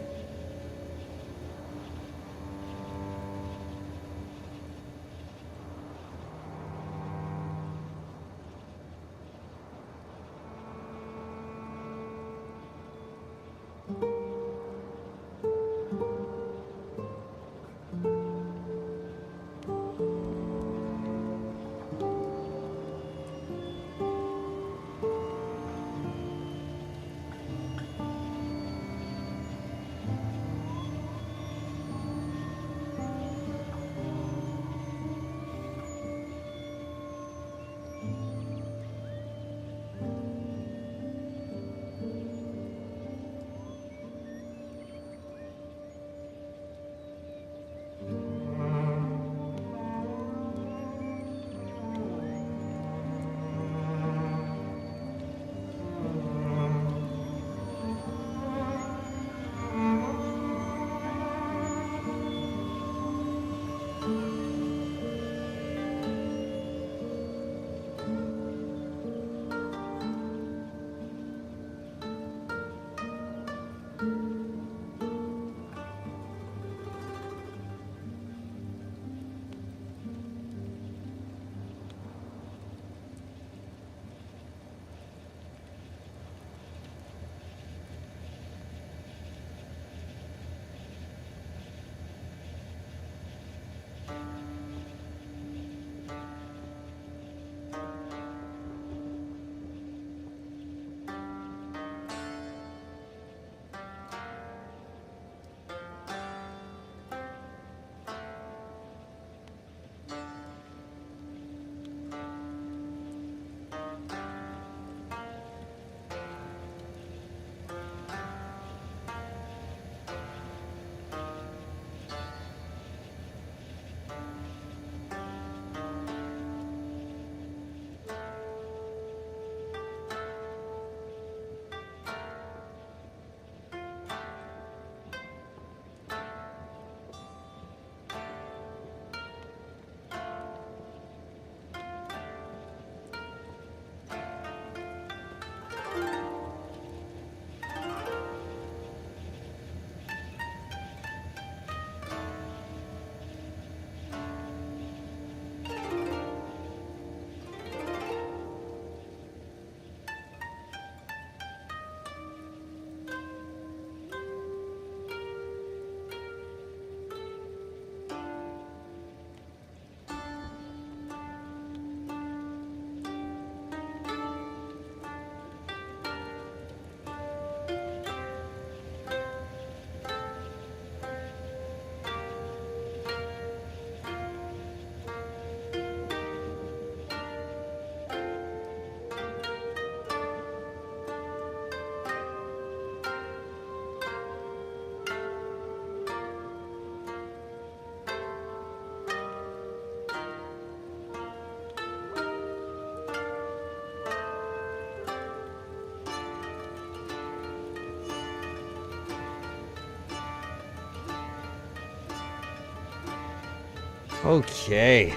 Okay.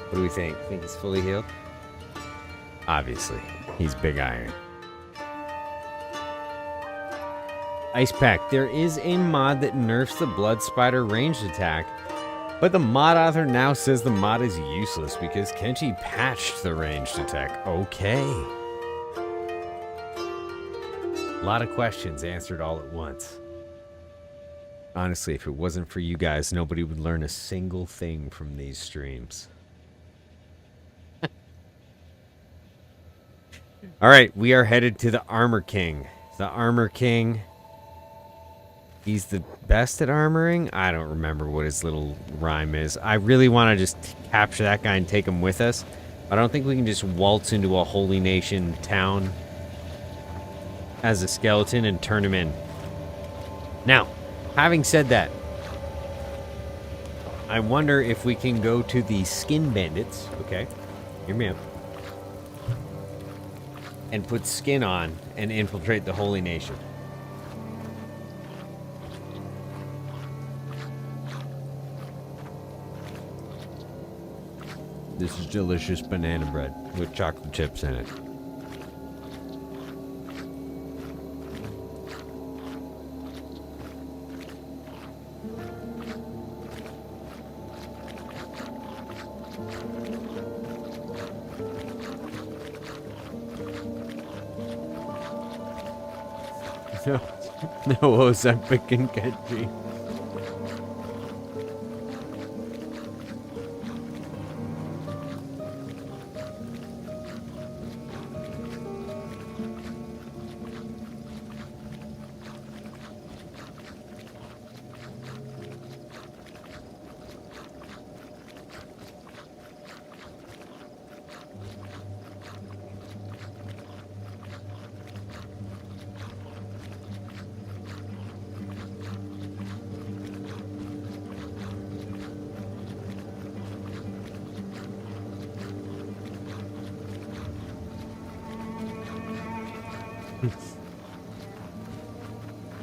What do we think? Think he's fully healed? Obviously. He's big iron. Ice Pack. There is a mod that nerfs the Blood Spider ranged attack, but the mod author now says the mod is useless because Kenshi patched the ranged attack. Okay. A lot of questions answered all at once. Honestly, if it wasn't for you guys, nobody would learn a single thing from these streams. All right, we are headed to the Armor King. The Armor King, he's the best at armoring? I don't remember what his little rhyme is. I really want to just capture that guy and take him with us. I don't think we can just waltz into a Holy Nation town as a skeleton and turn him in. Now, having said that, I wonder if we can go to the Skin Bandits, okay? Hear me out. And put Skin on and infiltrate the Holy Nation. This is delicious banana bread with chocolate chips in it. No, Ozempic and Kenshi.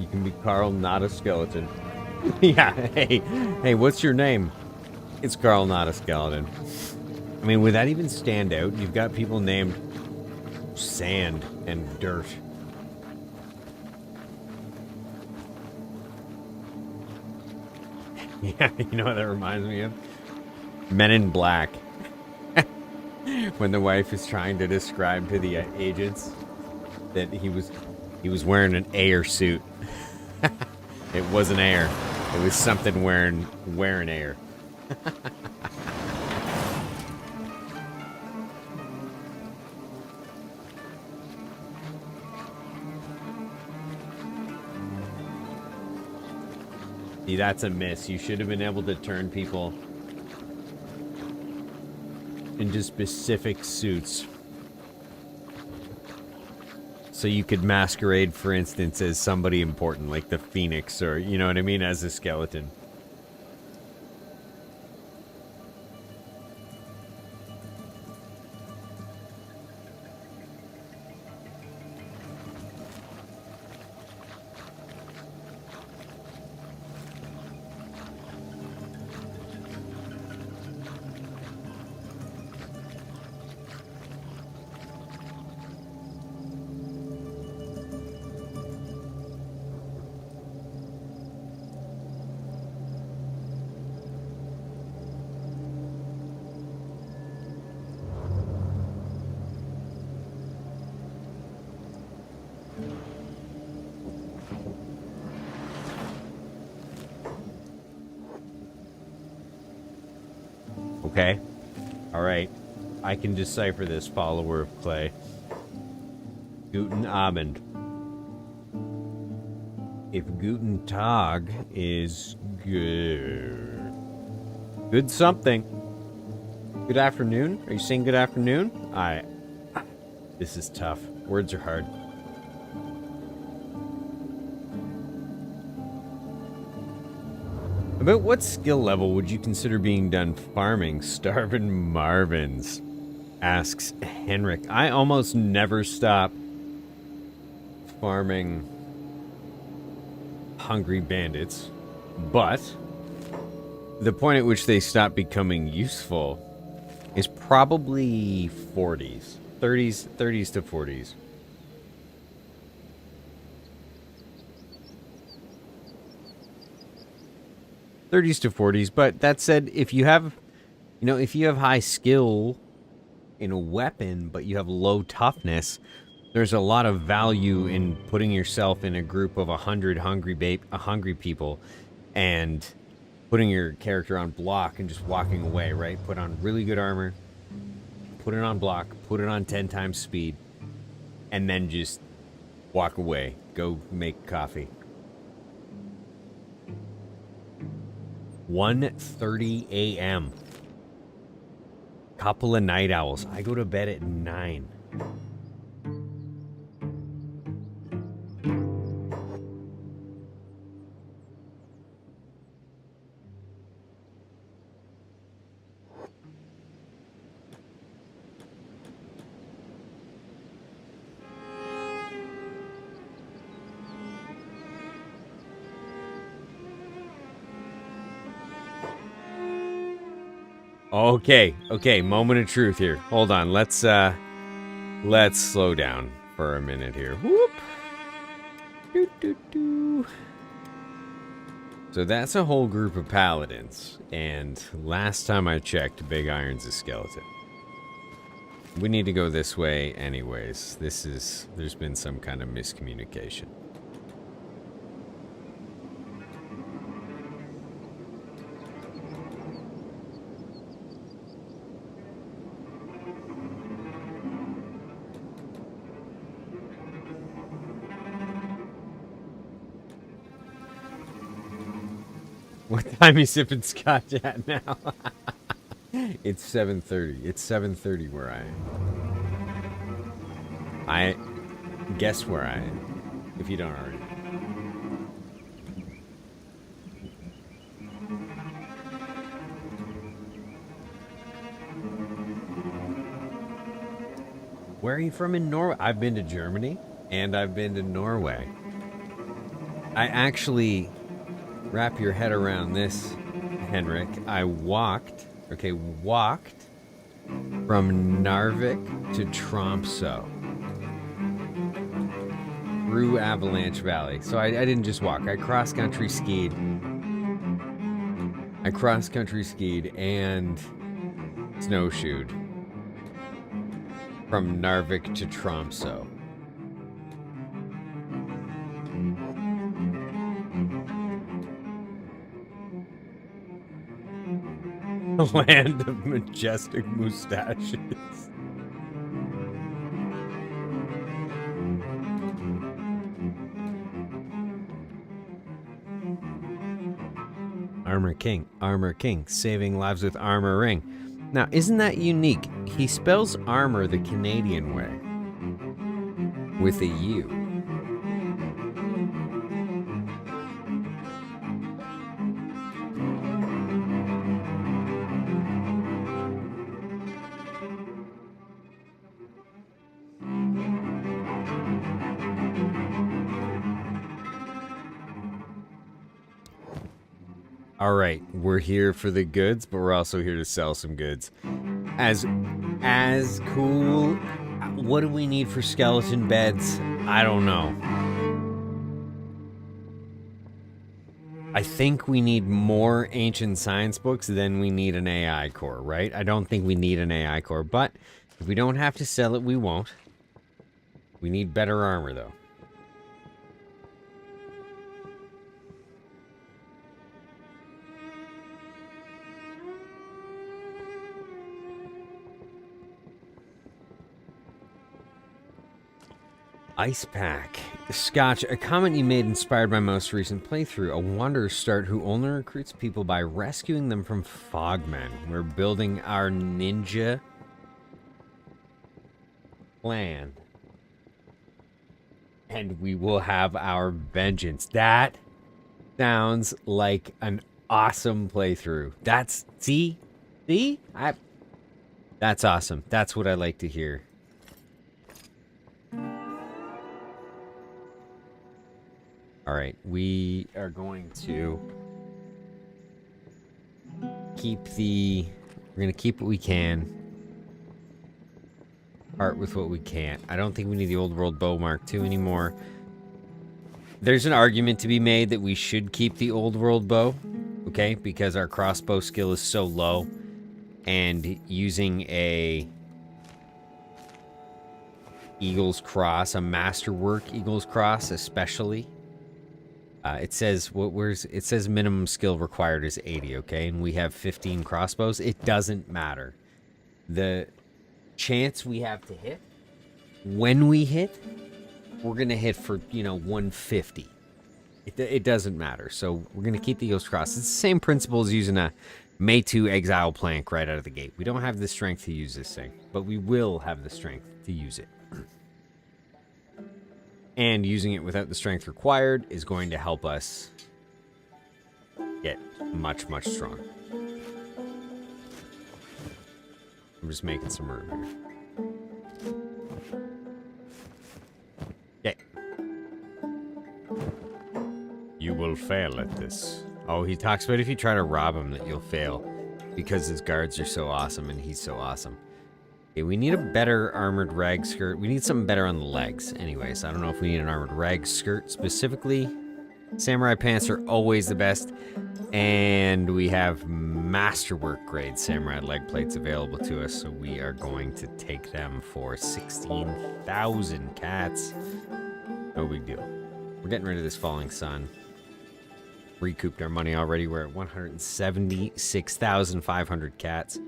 You can be Carl, not a skeleton. Yeah, hey, what's your name? It's Carl, not a skeleton. I mean, would that even stand out? You've got people named Sand and Dirt. Yeah, you know what that reminds me of? Men in Black. When the wife is trying to describe to the agents that he was wearing an Air suit. It wasn't air. It was something wearing air. See, that's a miss. You should have been able to turn people into specific suits. So you could masquerade, for instance, as somebody important, like the Phoenix, or, you know what I mean, as a skeleton. Okay. Alright. I can decipher this follower of clay. Guten Abend. If Guten Tag is good. Good something. Good afternoon? Are you saying good afternoon? This is tough. Words are hard. About what skill level would you consider being done farming Starvin' Marvins? Asks Henrik. I almost never stop farming Hungry Bandits, but the point at which they stop becoming useful is probably 40s. 30s to 40s. But that said, if you have, if you have high skill in a weapon, but you have low toughness, there's a lot of value in putting yourself in a group of 100 hungry people and putting your character on block and just walking away, right? Put on really good armor, put it on block, put it on 10 times speed, and then just walk away. Go make coffee. 1:30 a.m. Couple of night owls. I go to bed at 9. Okay, moment of truth here. Hold on, let's slow down for a minute here. Whoop. So that's a whole group of paladins, and last time I checked, Big Iron's a skeleton. We need to go this way anyways. There's been some kind of miscommunication. What time are you sipping scotch at now? It's 7:30. It's 7:30 where I am. I guess where I am, if you don't already. Where are you from in Norway? I've been to Germany and I've been to Norway. I actually, wrap your head around this, Henrik. I walked from Narvik to Tromsø through Avalanche Valley. So I didn't just walk. I cross-country skied. And snowshoed from Narvik to Tromsø. Land of majestic mustaches. Armor King, saving lives with armor ring. Now, isn't that unique? He spells armor the Canadian way, with a U. All right, we're here for the goods, but we're also here to sell some goods. As cool. What do we need for skeleton beds? I don't know. I think we need more ancient science books than we need an AI core, right? I don't think we need an AI core, but if we don't have to sell it, we won't. We need better armor, though. Ice Pack. Scotch, a comment you made inspired my most recent playthrough. A wanderer start who only recruits people by rescuing them from fogmen. We're building our ninja clan. And we will have our vengeance. That sounds like an awesome playthrough. That's, that's awesome. That's what I like to hear. All right, we are going to keep what we can. Part with what we can't. I don't think we need the old world bow Mark II anymore. There's an argument to be made that we should keep the old world bow, okay? Because our crossbow skill is so low, and using a Eagle's Cross, a masterwork Eagle's Cross especially, it says minimum skill required is 80, okay? And we have 15 crossbows. It doesn't matter. The chance we have to hit, when we hit, we're gonna hit for 150. It doesn't matter. So we're gonna keep the Eagle's Cross. It's the same principle as using a May 2 exile plank right out of the gate. We don't have the strength to use this thing, but we will have the strength to use it. And using it without the strength required is going to help us get much, much stronger. I'm just making some room here. Okay. You will fail at this. Oh, he talks about if you try to rob him that you'll fail because his guards are so awesome and he's so awesome. Okay, we need a better armored rag skirt. We need something better on the legs. Anyways, I don't know if we need an armored rag skirt specifically. Samurai pants are always the best. And we have masterwork grade samurai leg plates available to us, so we are going to take them for 16,000 cats. No big deal. We're getting rid of this falling sun. Recouped our money already. We're at 176,500 cats.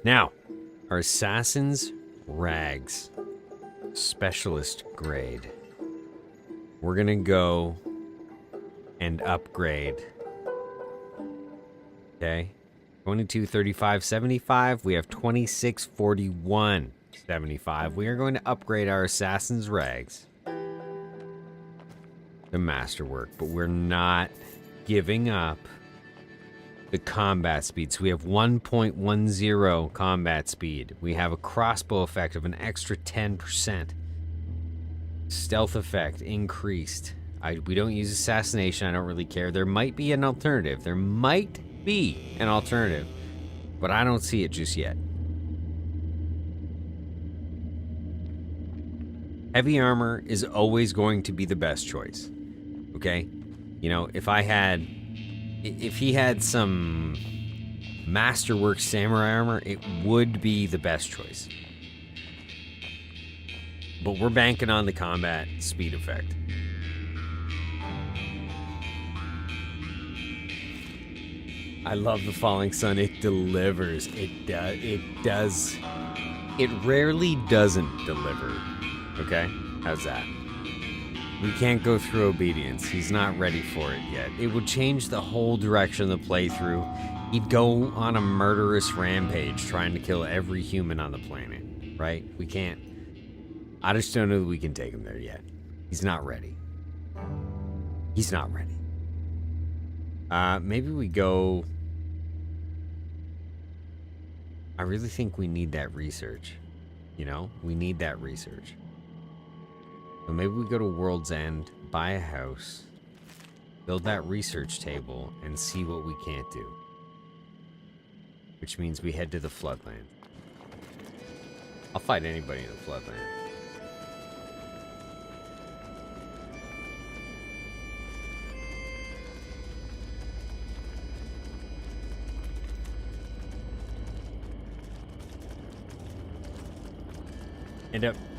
Now, our assassin's rags. Specialist grade. We're going to go and upgrade. Okay. 22, 35, 75. We have 26, 41, 75. We are going to upgrade our assassin's rags to masterwork, but we're not giving up the combat speed. So we have 1.10 combat speed. We have a crossbow effect of an extra 10%. Stealth effect increased. We don't use assassination. I don't really care. There might be an alternative. But I don't see it just yet. Heavy armor is always going to be the best choice. Okay? If he had some masterwork samurai armor, it would be the best choice. But we're banking on the combat speed effect. I love the falling sun. It delivers. It does. It rarely doesn't deliver. Okay? How's that? We can't go through obedience. He's not ready for it yet. It would change the whole direction of the playthrough. He'd go on a murderous rampage trying to kill every human on the planet. Right? We can't. I just don't know that we can take him there yet. He's not ready. He's not ready. Maybe we go... I really think we need that research. We need that research. So maybe we go to World's End, buy a house, build that research table, and see what we can't do. Which means we head to the Floodland. I'll fight anybody in the Floodland.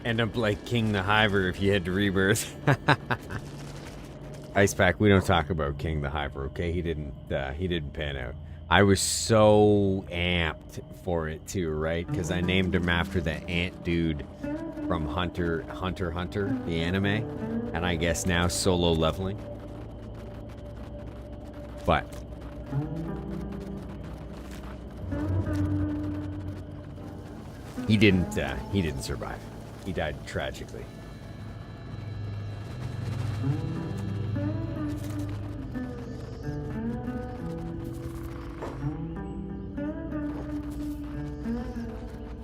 End up like King the Hiver if you head to Rebirth. Ice Pack, we don't talk about King the Hiver, okay? He didn't pan out. I was so amped for it too, right? Because I named him after the ant dude from Hunter, the anime. And I guess now solo leveling. But he didn't survive. He died tragically.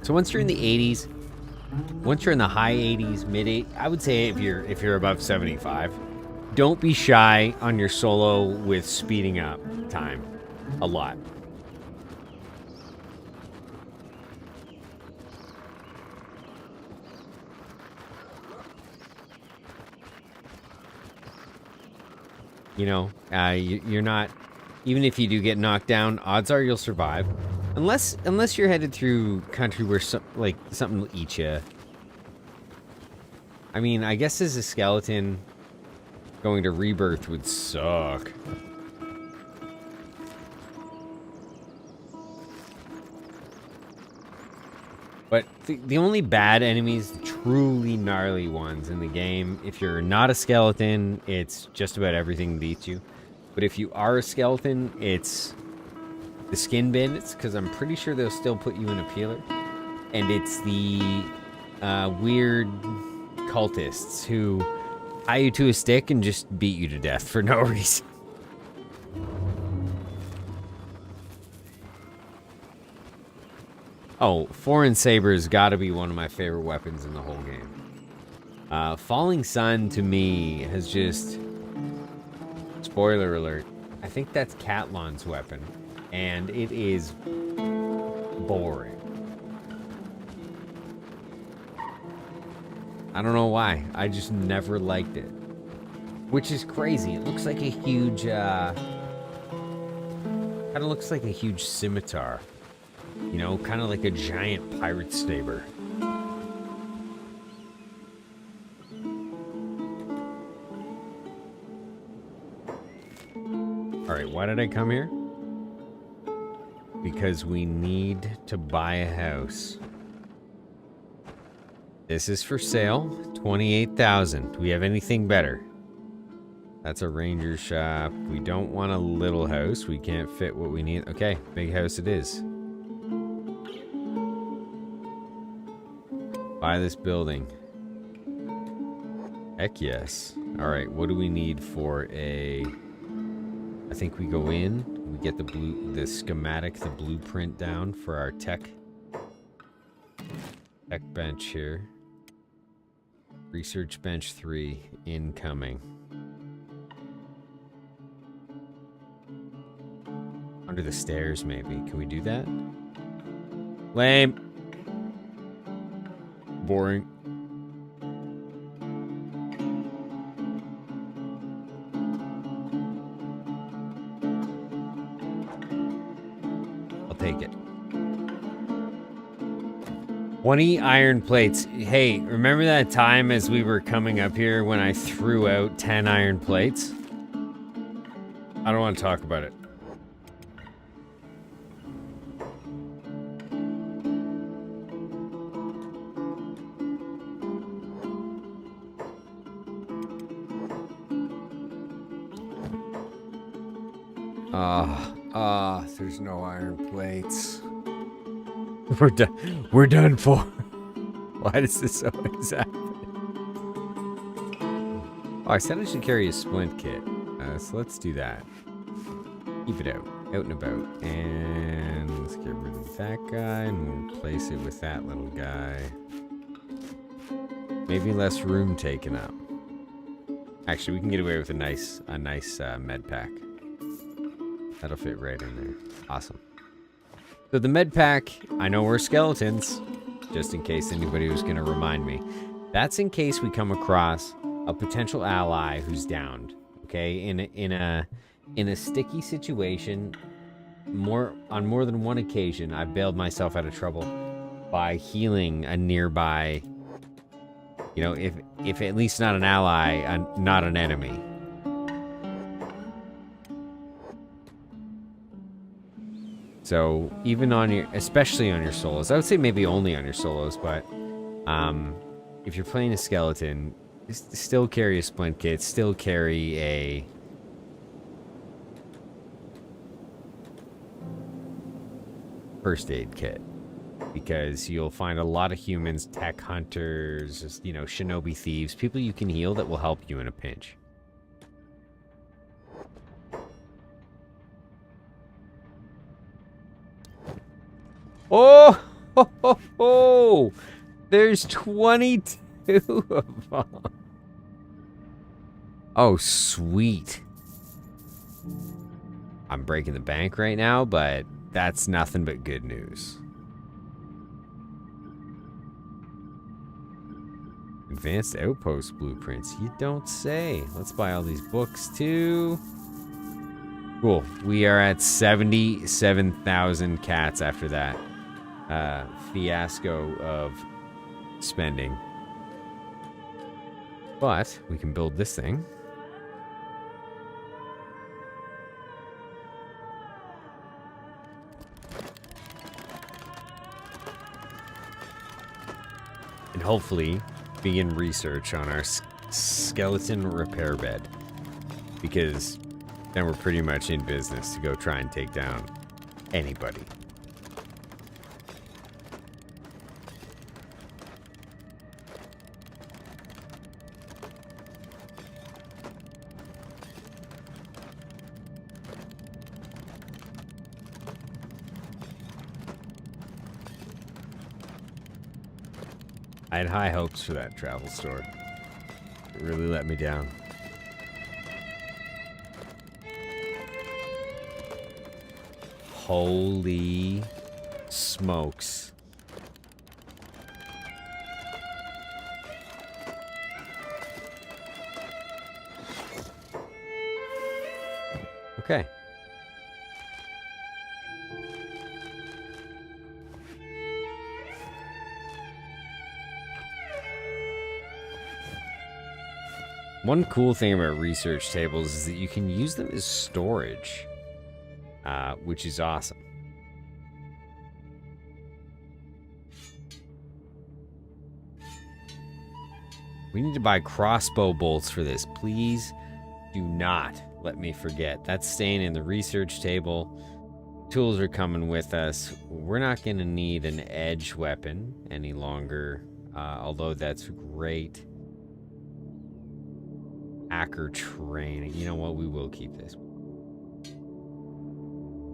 So once you're in the 80s, once you're in the high 80s, mid 80s, I would say if you're above 75, don't be shy on your solo with speeding up time a lot. You know, you're not, even if you do get knocked down, odds are you'll survive. Unless you're headed through country where something will eat you. I mean, I guess as a skeleton, going to rebirth would suck. But the only bad enemies, the truly gnarly ones in the game, if you're not a skeleton, it's just about everything beats you. But if you are a skeleton, it's the skin bandits, because I'm pretty sure they'll still put you in a peeler. And it's the weird cultists who tie you to a stick and just beat you to death for no reason. Oh, foreign saber's got to be one of my favorite weapons in the whole game. Falling Sun to me has just... Spoiler alert. I think that's Catlon's weapon. And it is boring. I don't know why. I just never liked it. Which is crazy. It looks like a huge... kind of looks like a huge scimitar. You know, kind of like a giant pirate saber. Alright, why did I come here? Because we need to buy a house. This is for sale. 28,000. Do we have anything better? That's a ranger shop. We don't want a little house. We can't fit what we need. Okay, big house it is. Buy this building. Heck yes. Alright, what do we need for a... I think we go in, we get the schematic, the blueprint down for our tech bench here. Research bench 3 incoming. Under the stairs maybe. Can we do that? Lame. Boring. I'll take it. 20 iron plates. Hey, remember that time as we were coming up here when I threw out 10 iron plates? I don't want to talk about it. There's no iron plates. We're done for. Why does this always happen? Oh, I said I should carry a splint kit. So let's do that. Keep it out and about. And let's get rid of that guy and we'll replace it with that little guy. Maybe less room taken up. Actually, we can get away with a nice med pack. That'll fit right in there. Awesome. So the med pack, I know we're skeletons, just in case anybody was going to remind me. That's in case we come across a potential ally who's downed. Okay, in a sticky situation, on more than one occasion, I've bailed myself out of trouble by healing a nearby. You know, if at least not an ally, not an enemy. So even on your, especially on your solos, I would say maybe only on your solos, but if you're playing a skeleton, still carry a splint kit, still carry a first aid kit, because you'll find a lot of humans, tech hunters, you know, shinobi thieves, people you can heal that will help you in a pinch. Oh, ho, ho, ho. There's 22 of them. Oh, sweet. I'm breaking the bank right now, but that's nothing but good news. Advanced Outpost blueprints. You don't say. Let's buy all these books too. Cool. We are at 77,000 cats after that fiasco of spending. But we can build this thing. And hopefully begin research on our skeleton repair bed. Because then we're pretty much in business to go try and take down anybody. I had high hopes for that travel store. It really let me down. Holy smokes. Okay. One cool thing about research tables is that you can use them as storage, which is awesome. We need to buy crossbow bolts for this. Please do not let me forget. That's staying in the research table. Tools are coming with us. We're not going to need an edge weapon any longer, although that's great. Hacker training. You know what? We will keep this.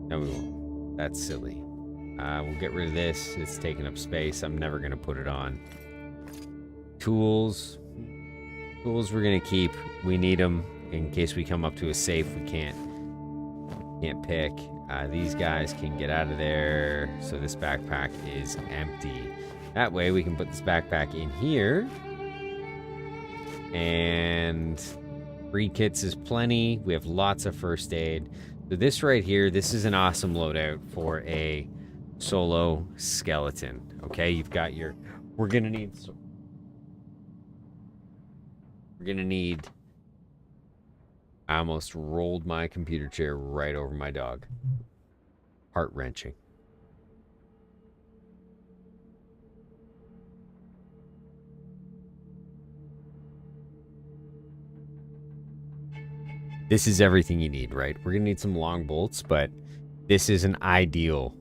No, we won't. That's silly. We'll get rid of this. It's taking up space. I'm never going to put it on. Tools. Tools we're going to keep. We need them in case we come up to a safe we can't pick. These guys can get out of there. So this backpack is empty. That way we can put this backpack in here. And breed kits is plenty. We have lots of first aid. So this right here, this is an awesome loadout for a solo skeleton. Okay, you've got your... We're gonna need... I almost rolled my computer chair right over my dog. Heart-wrenching. This is everything you need, right? We're going to need some long bolts, but this is an ideal.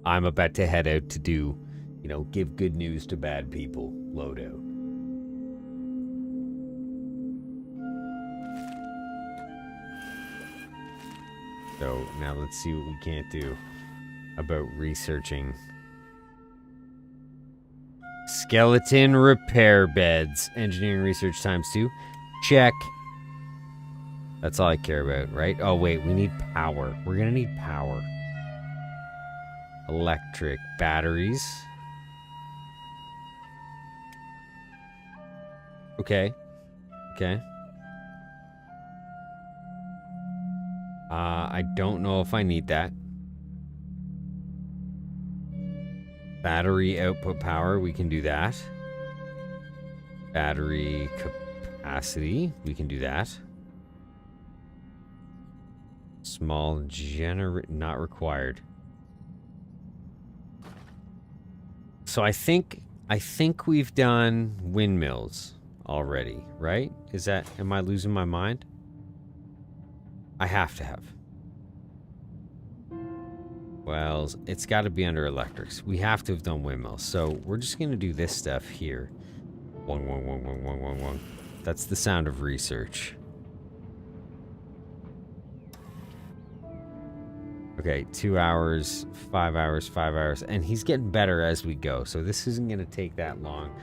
I'm about to head out to do, you know, give good news to bad people loadout. So now let's see what we can't do about researching. Skeleton repair beds. Engineering research ×2. Check. That's all I care about, right? Oh, wait, we need power. We're gonna need power. Electric batteries. Okay. Okay. I don't know if I need that. Battery output power, we can do that. Battery capacity, we can do that. Small generator, not required. So I think we've done windmills already, right? Is that, am I losing my mind? I have to have. Well, it's got to be under electrics. We have to have done windmills. So we're just going to do this stuff here. Wong, wong, wong, wong, wong, wong, wong. That's the sound of research. Okay, 2 hours, 5 hours, 5 hours. And he's getting better as we go. So this isn't going to take that long.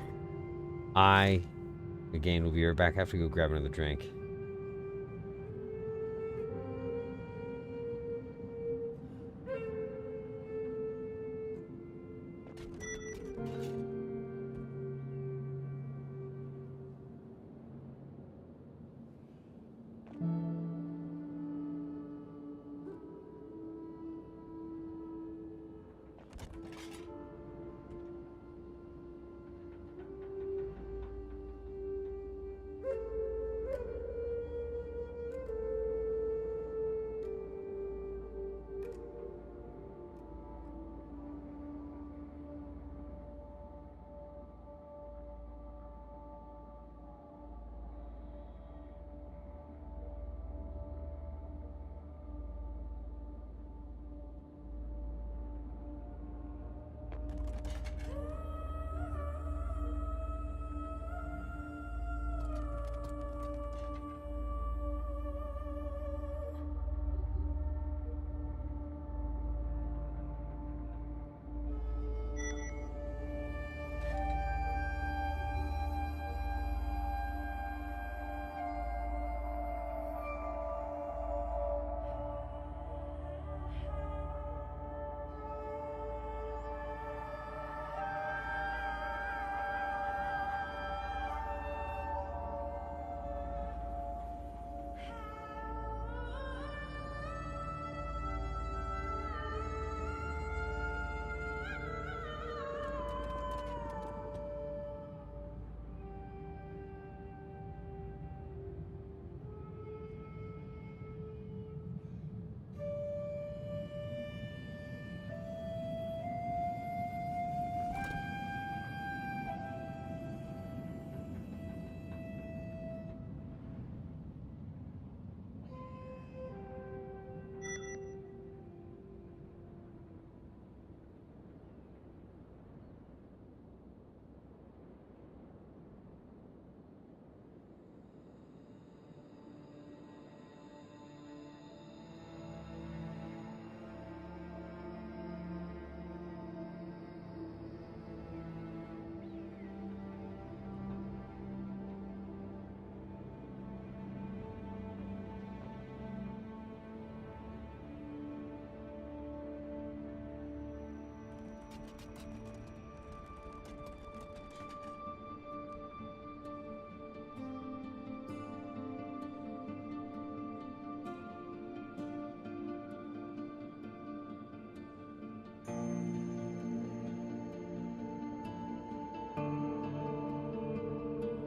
Again, will be right back. I have to go grab another drink.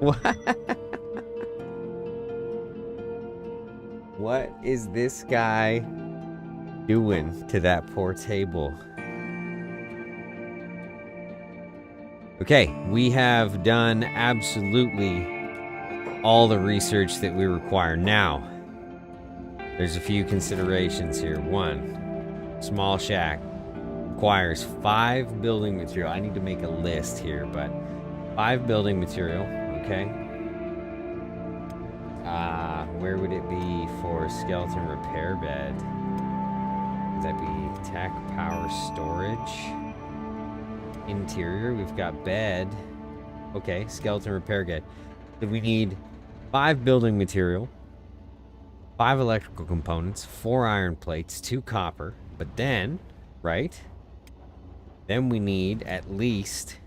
What? What is this guy doing to that poor table? Okay, we have done absolutely all the research that we require. Now, there's a few considerations here. One, small shack requires 5 building material. I need to make a list here, but 5 building material, okay? Where would it be for skeleton repair bed? Would that be tech, power, storage? Interior, we've got bed. Okay, skeleton repair bed. So we need 5 building material, 5 electrical components, 4 iron plates, 2 copper. But then, right? Then we need at least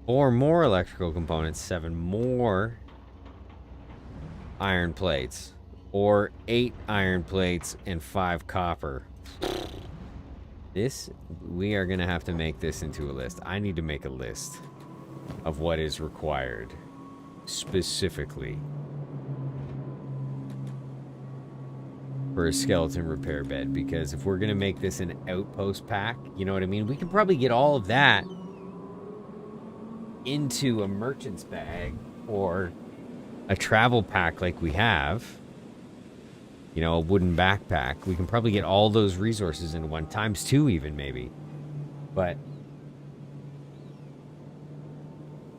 4 more electrical components, 7 more iron plates, or 8 iron plates and 5 copper. This, we are going to have to make this into a list. I need to make a list of what is required specifically for a skeleton repair bed, because if we're going to make this an outpost pack, you know what I mean? We can probably get all of that into a merchant's bag or a travel pack like we have, you know, a wooden backpack. We can probably get all those resources into one, times 2 even, maybe. But,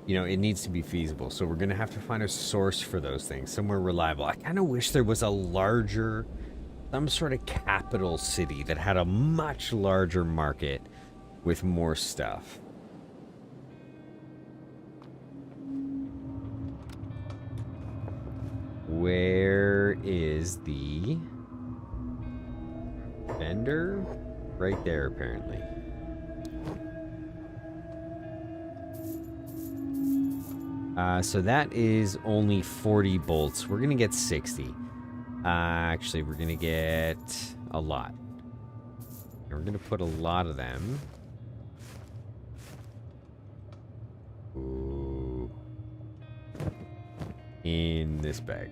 you know, it needs to be feasible. So we're going to have to find a source for those things, somewhere reliable. I kind of wish there was a larger, some sort of capital city that had a much larger market with more stuff. Where is the vendor? Right there, apparently. So that is only 40 bolts. We're gonna get 60. Actually, we're gonna get a lot. We're gonna put a lot of them. Ooh. In this bag.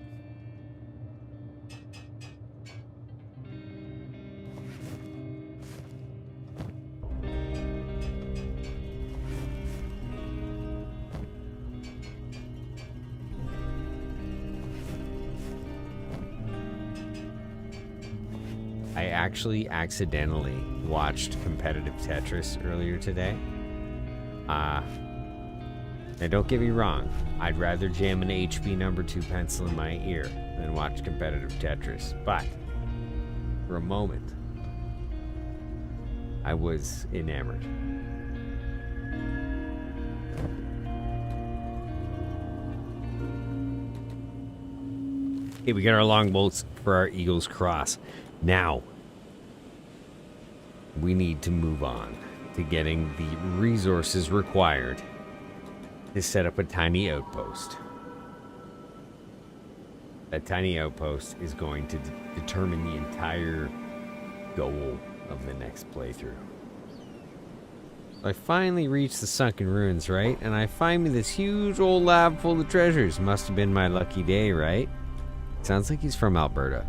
I actually accidentally watched competitive Tetris earlier today. Now don't get me wrong, I'd rather jam an HB number 2 pencil in my ear than watch competitive Tetris, but for a moment, I was enamored. Okay, we got our long bolts for our Eagle's Cross. Now, we need to move on to getting the resources required to set up a tiny outpost. That tiny outpost is going to determine the entire goal of the next playthrough. I finally reached the sunken ruins, right? And I find me this huge old lab full of treasures. Must have been my lucky day, right? Sounds like he's from Alberta.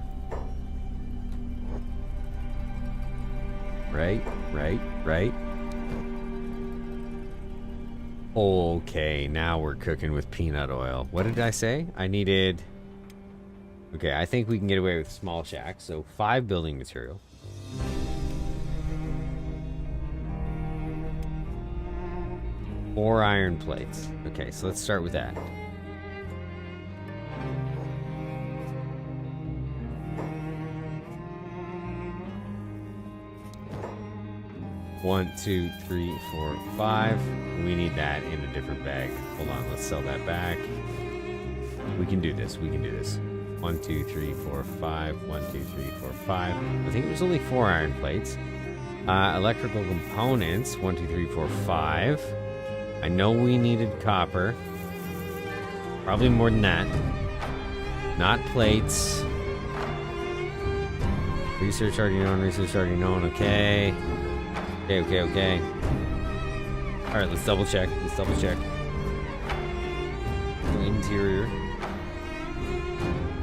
Right. Okay, now we're cooking with peanut oil. What did I say? I needed... Okay, I think we can get away with small shack. So 5 building material. Four iron plates. Okay, so let's start with that. One, 2, 3, 4, 5. We need that in a different bag. Hold on, let's sell that back. We can do this. 1, 2, 3, 4, 5. 1, 2, 3, 4, 5. I think it was only 4 iron plates. Electrical components. 1, 2, 3, 4, 5. I know we needed copper. Probably more than that. Not plates. Research already known. Okay. Okay. Alright, let's double check. We interior.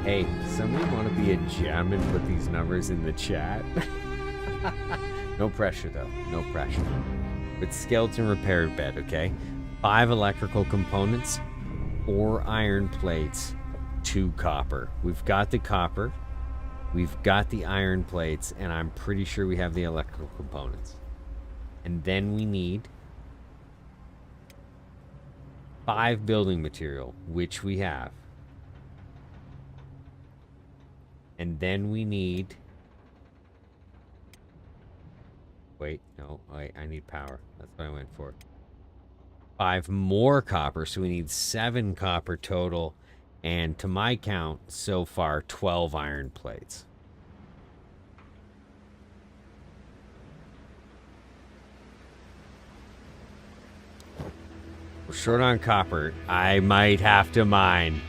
Hey, somebody want to be a gem and put these numbers in the chat? No pressure though, no pressure. But skeleton repair bed, okay? 5 electrical components, 4 iron plates, 2 copper. We've got the copper, we've got the iron plates, and I'm pretty sure we have the electrical components. And then we need 5 building material, which we have. And then we need... Wait, no, I need power. That's what I went for. 5 more copper, so we need 7 copper total. And to my count, so far, 12 iron plates. We're short on copper. I might have to mine.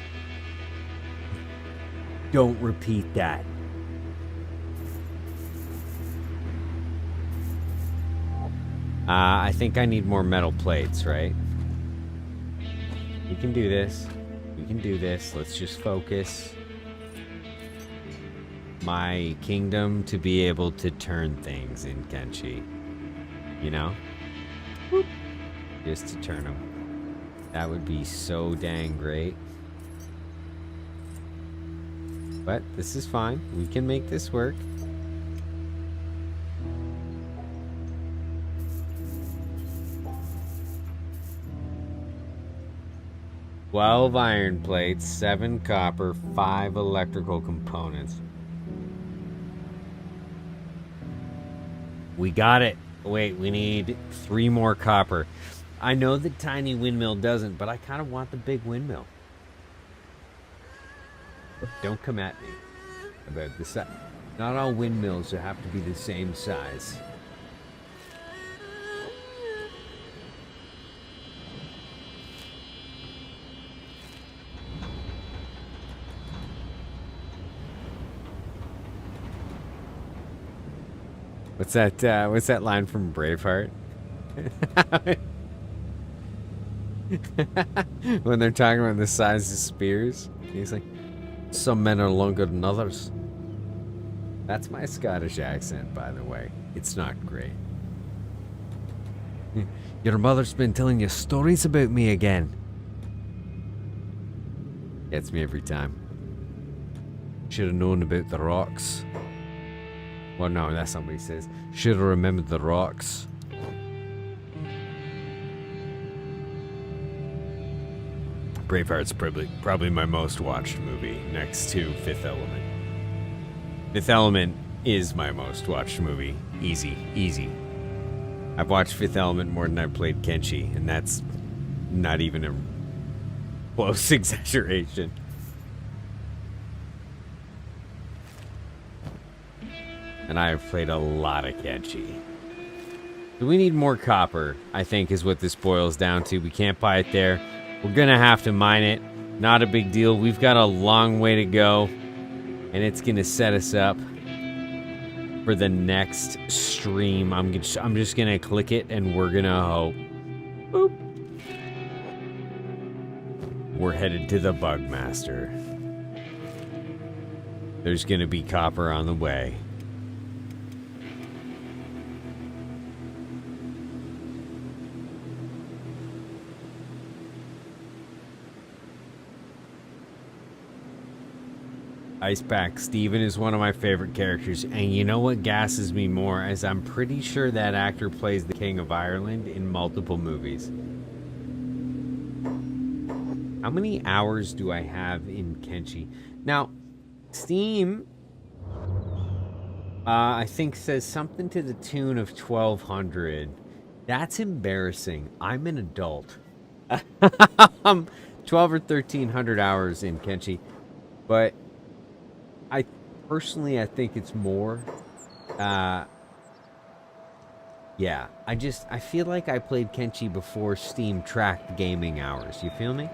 Don't repeat that. I think I need more metal plates, right? We can do this. We can do this. Let's just focus my kingdom to be able to turn things in Kenshi. You know? Whoop. Just to turn them. That would be so dang great. But this is fine. We can make this work. "12 iron plates, 7 copper, 5 electrical components." We got it. Wait, we need 3 more copper. I know the tiny windmill doesn't, but I kind of want the big windmill. Don't come at me about the size. Not all windmills have to be the same size. What's that line from Braveheart? When they're talking about the size of spears, he's like, "Some men are longer than others." That's my Scottish accent, by the way. It's not great. "Your mother's been telling you stories about me again." Gets me every time. "Should have known about the rocks." Well, no, that's not what he says. "Should have remembered the rocks." Braveheart's probably my most watched movie, next to Fifth Element. Fifth Element is my most watched movie. Easy, easy. I've watched Fifth Element more than I've played Kenshi, and that's not even a close exaggeration. And I have played a lot of Kenshi. So we need more copper, I think, is what this boils down to. We can't buy it there. We're gonna have to mine it. Not a big deal. We've got a long way to go, and it's gonna set us up for the next stream. I'm just gonna click it, and we're gonna hope. Boop. We're headed to the Bugmaster. There's gonna be copper on the way. Icepack Steven is one of my favorite characters, and you know what gasses me more, as I'm pretty sure that actor plays the King of Ireland in multiple movies. How many hours do I have in Kenshi? Now, Steam, I think says something to the tune of 1,200. That's embarrassing. I'm an adult. 12 or 1,300 hours in Kenshi, but personally, I think it's more. Yeah, I feel like I played Kenshi before Steam tracked gaming hours. You feel me?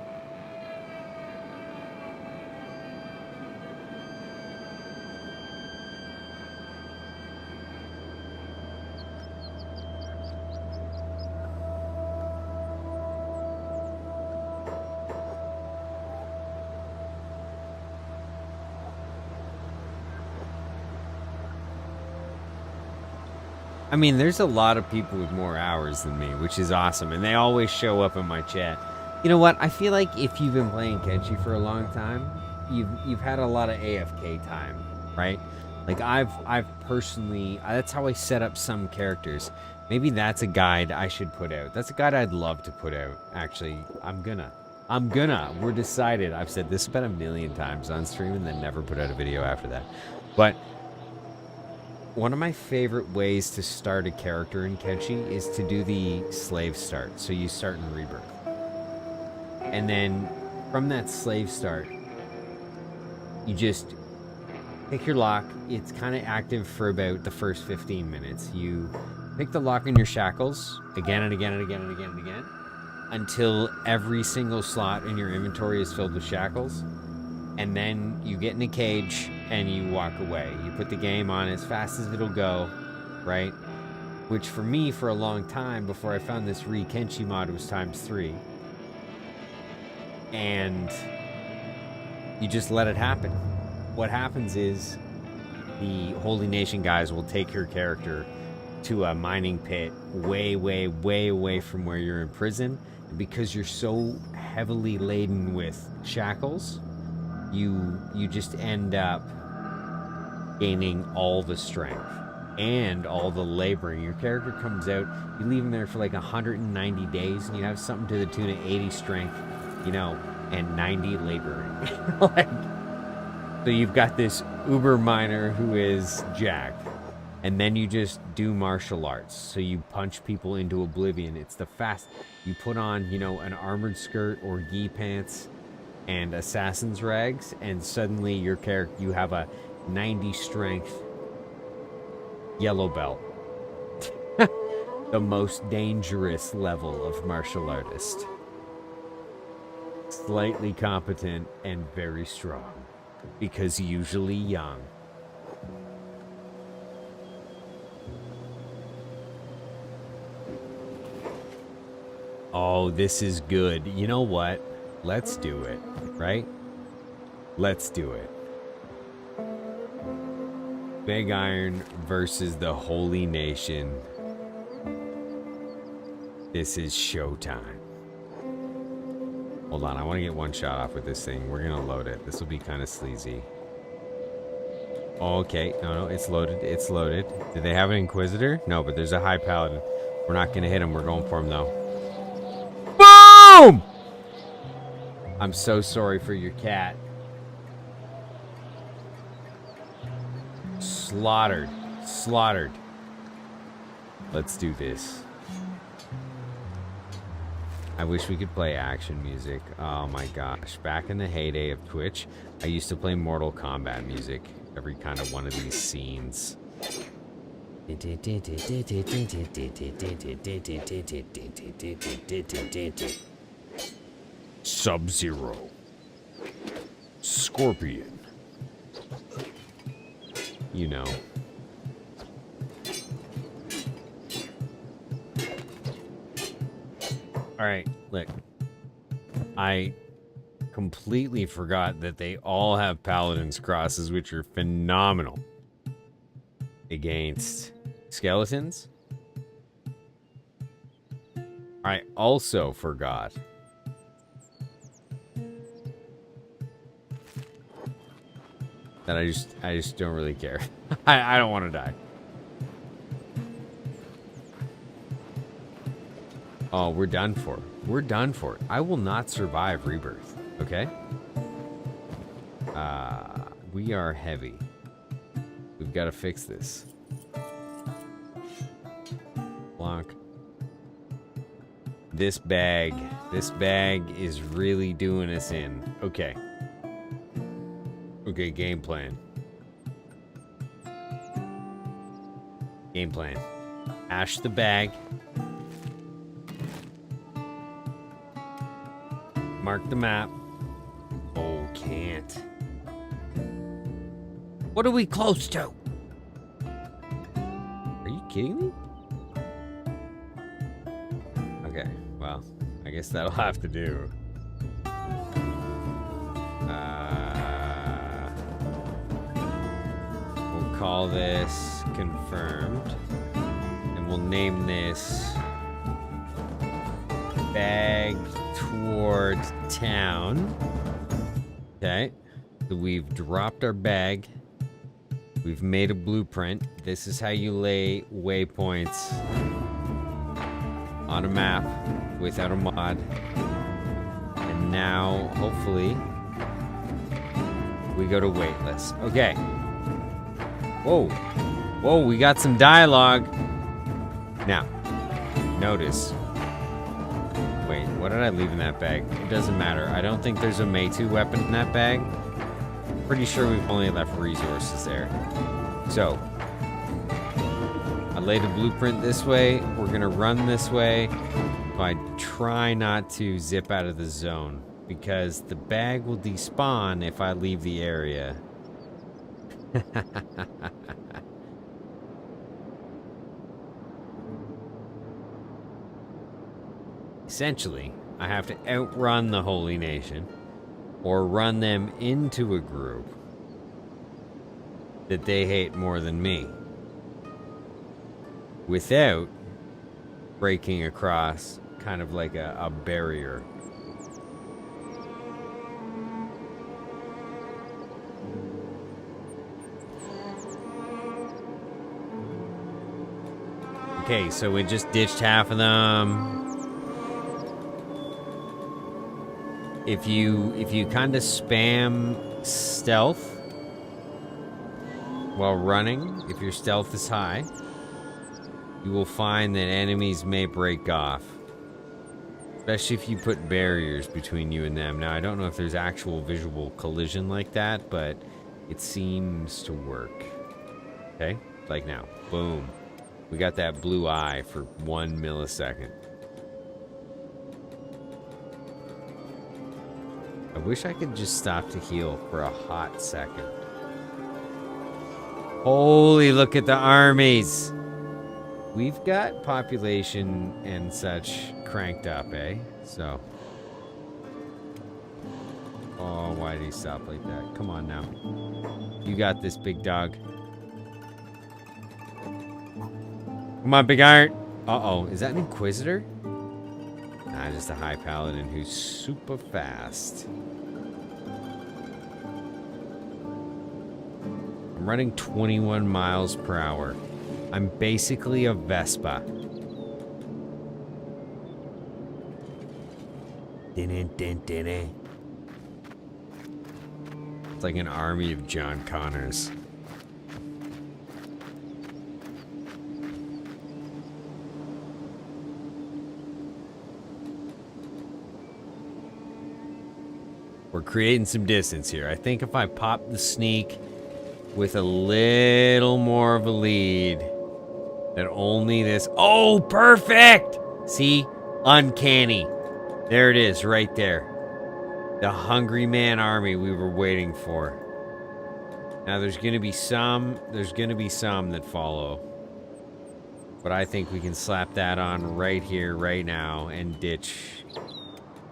I mean, there's a lot of people with more hours than me, which is awesome, and they always show up in my chat. You know what? I feel like if you've been playing Kenshi for a long time, you've had a lot of AFK time, right? Like I've personally, that's how I set up some characters. Maybe that's a guide I should put out. That's a guide I'd love to put out. Actually, I'm gonna. We're decided. I've said this about 1,000,000 times on stream and then never put out a video after that. But one of my favorite ways to start a character in Kenshi is to do the slave start. So you start in Rebirth. And then from that slave start, you just pick your lock. It's kind of active for about the first 15 minutes. You pick the lock in your shackles again and again and again and again and again until every single slot in your inventory is filled with shackles. And then you get in a cage and you walk away. You put the game on as fast as it'll go, right? Which for me, for a long time, before I found this Kenshi mod, was ×3. And you just let it happen. What happens is the Holy Nation guys will take your character to a mining pit way, way, way away from where you're in prison. And because you're so heavily laden with shackles, you just end up gaining all the strength and all the laboring. Your character comes out, you leave him there for like 190 days, and you have something to the tune of 80 strength, you know, and 90 laboring. Like, so you've got this uber miner who is jacked, and then you just do martial arts. So you punch people into oblivion. It's the fast. You put on, you know, an armored skirt or gi pants and assassin's rags, and suddenly your character, you have a 90 strength yellow belt. The most dangerous level of martial artist. Slightly competent and very strong, because usually young. Oh, this is good. You know what? Let's do it, right? Let's do it. Big Iron versus the Holy Nation. This is showtime. Hold on, I want to get one shot off with this thing. We're gonna load it. This will be kind of sleazy. Okay, no, it's loaded. It's loaded. Did they have an Inquisitor? No, but there's a High Paladin. We're not gonna hit him. We're going for him though. Boom! I'm so sorry for your cat. Slaughtered. Slaughtered. Let's do this. I wish we could play action music. Oh my gosh. Back in the heyday of Twitch, I used to play Mortal Kombat music. Every kind of one of these scenes. Sub-Zero. Scorpion. You know. Alright, look. I completely forgot that they all have Paladin's crosses, which are phenomenal against skeletons. I also forgot that I just don't really care. I don't want to die. Oh, we're done for. We're done for. I will not survive Rebirth. Okay? We are heavy. We've got to fix this. Block. This bag is really doing us in. Okay. Okay, game plan. Game plan. Ash the bag. Mark the map. Oh, can't. What are we close to? Are you kidding me? Okay, well, I guess that'll have to do. We'll call this confirmed. we'll name this bag toward town. Okay. So we've dropped our bag. We've made a blueprint. This is how you lay waypoints on a map without a mod. And now, hopefully, we go to waitlist. Okay. Whoa. Whoa, we got some dialogue. Now, notice. Wait, what did I leave in that bag? It doesn't matter. I don't think there's a Meitu weapon in that bag. Pretty sure we've only left resources there. So, I laid a blueprint this way. We're gonna run this way. I try not to zip out of the zone because the bag will despawn if I leave the area. Essentially, I have to outrun the Holy Nation or run them into a group that they hate more than me without breaking across kind of like a barrier. Okay, so we just ditched half of them. If you kind of spam stealth while running, if your stealth is high, you will find that enemies may break off. Especially if you put barriers between you and them. Now, I don't know if there's actual visual collision like that, but it seems to work. Okay? Like now. Boom. We got that blue eye for 1 millisecond. I wish I could just stop to heal for a hot second. Holy, look at the armies! We've got population and such cranked up, eh? So. Oh, why did he stop like that? Come on now. You got this, big dog. Come on, big iron. Uh-oh, is that an Inquisitor? Nah, just a high paladin who's super fast. I'm running 21 miles per hour. I'm basically a Vespa. It's like an army of John Connors. We're creating some distance here. I think if I pop the sneak with a little more of a lead, that only this... Oh, perfect! See? Uncanny. There it is, right there. The hungry man army we were waiting for. Now, there's gonna be some that follow. But I think we can slap that on right here, right now, and ditch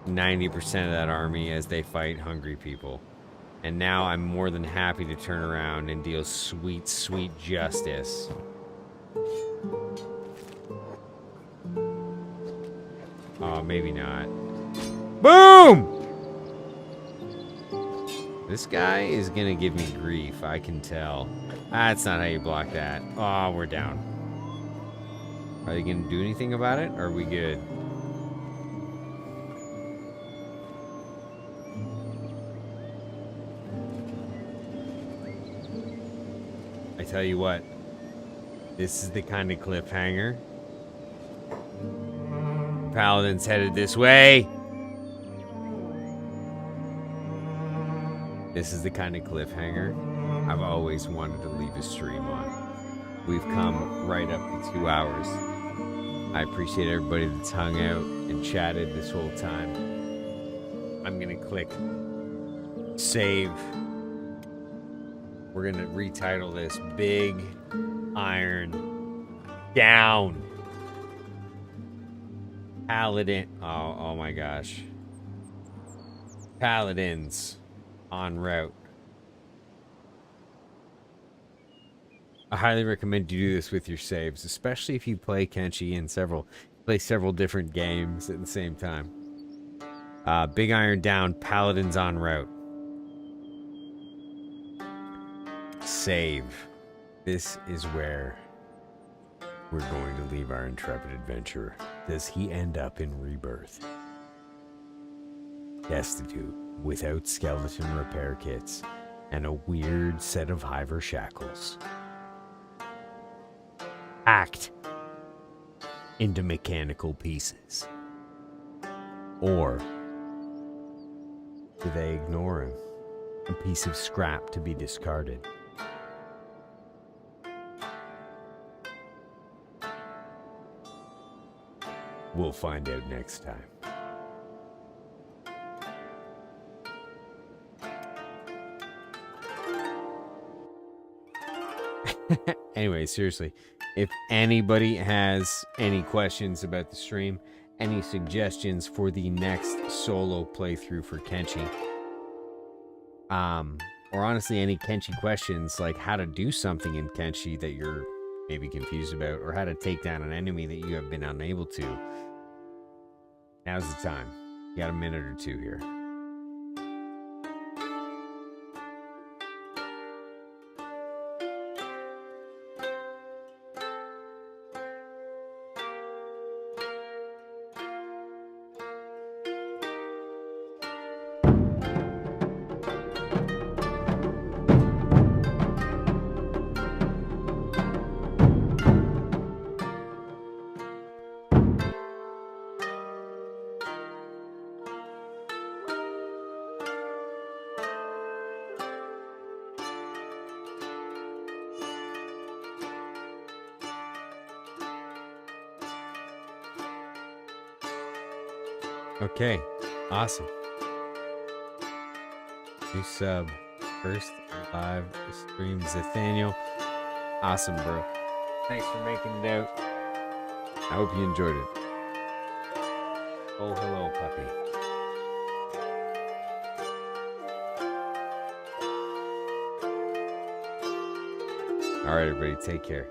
90% of that army as they fight hungry people. And now I'm more than happy to turn around and deal sweet, sweet justice. Oh, maybe not. Boom! This guy is gonna give me grief, I can tell. That's not how you block that. Oh, we're down. Are they gonna do anything about it? Or are we good? I tell you what, this is the kind of cliffhanger. Paladin's headed this way. This is the kind of cliffhanger I've always wanted to leave a stream on. We've come right up to 2 hours. I appreciate everybody that's hung out and chatted this whole time. I'm gonna click save. We're gonna retitle this Big Iron Down. Paladin. Oh my gosh. Paladins en route. I highly recommend you do this with your saves, especially if you play Kenshi in play several different games at the same time. Big Iron down, Paladins en route. Save. This is where we're going to leave our intrepid adventurer. Does he end up in rebirth? Destitute, without skeleton repair kits, and a weird set of Hiver shackles. Hacked into mechanical pieces. Or do they ignore him? A piece of scrap to be discarded. We'll find out next time. Anyway, seriously, if anybody has any questions about the stream, any suggestions for the next solo playthrough for Kenshi, or honestly any Kenshi questions, like how to do something in Kenshi that you're maybe confused about, or how to take down an enemy that you have been unable to, now's the time. You got a minute or two here. Okay, awesome. New sub. First live stream, Nathaniel. Awesome, bro. Thanks for making it out. I hope you enjoyed it. Oh, hello, puppy. All right, everybody, take care.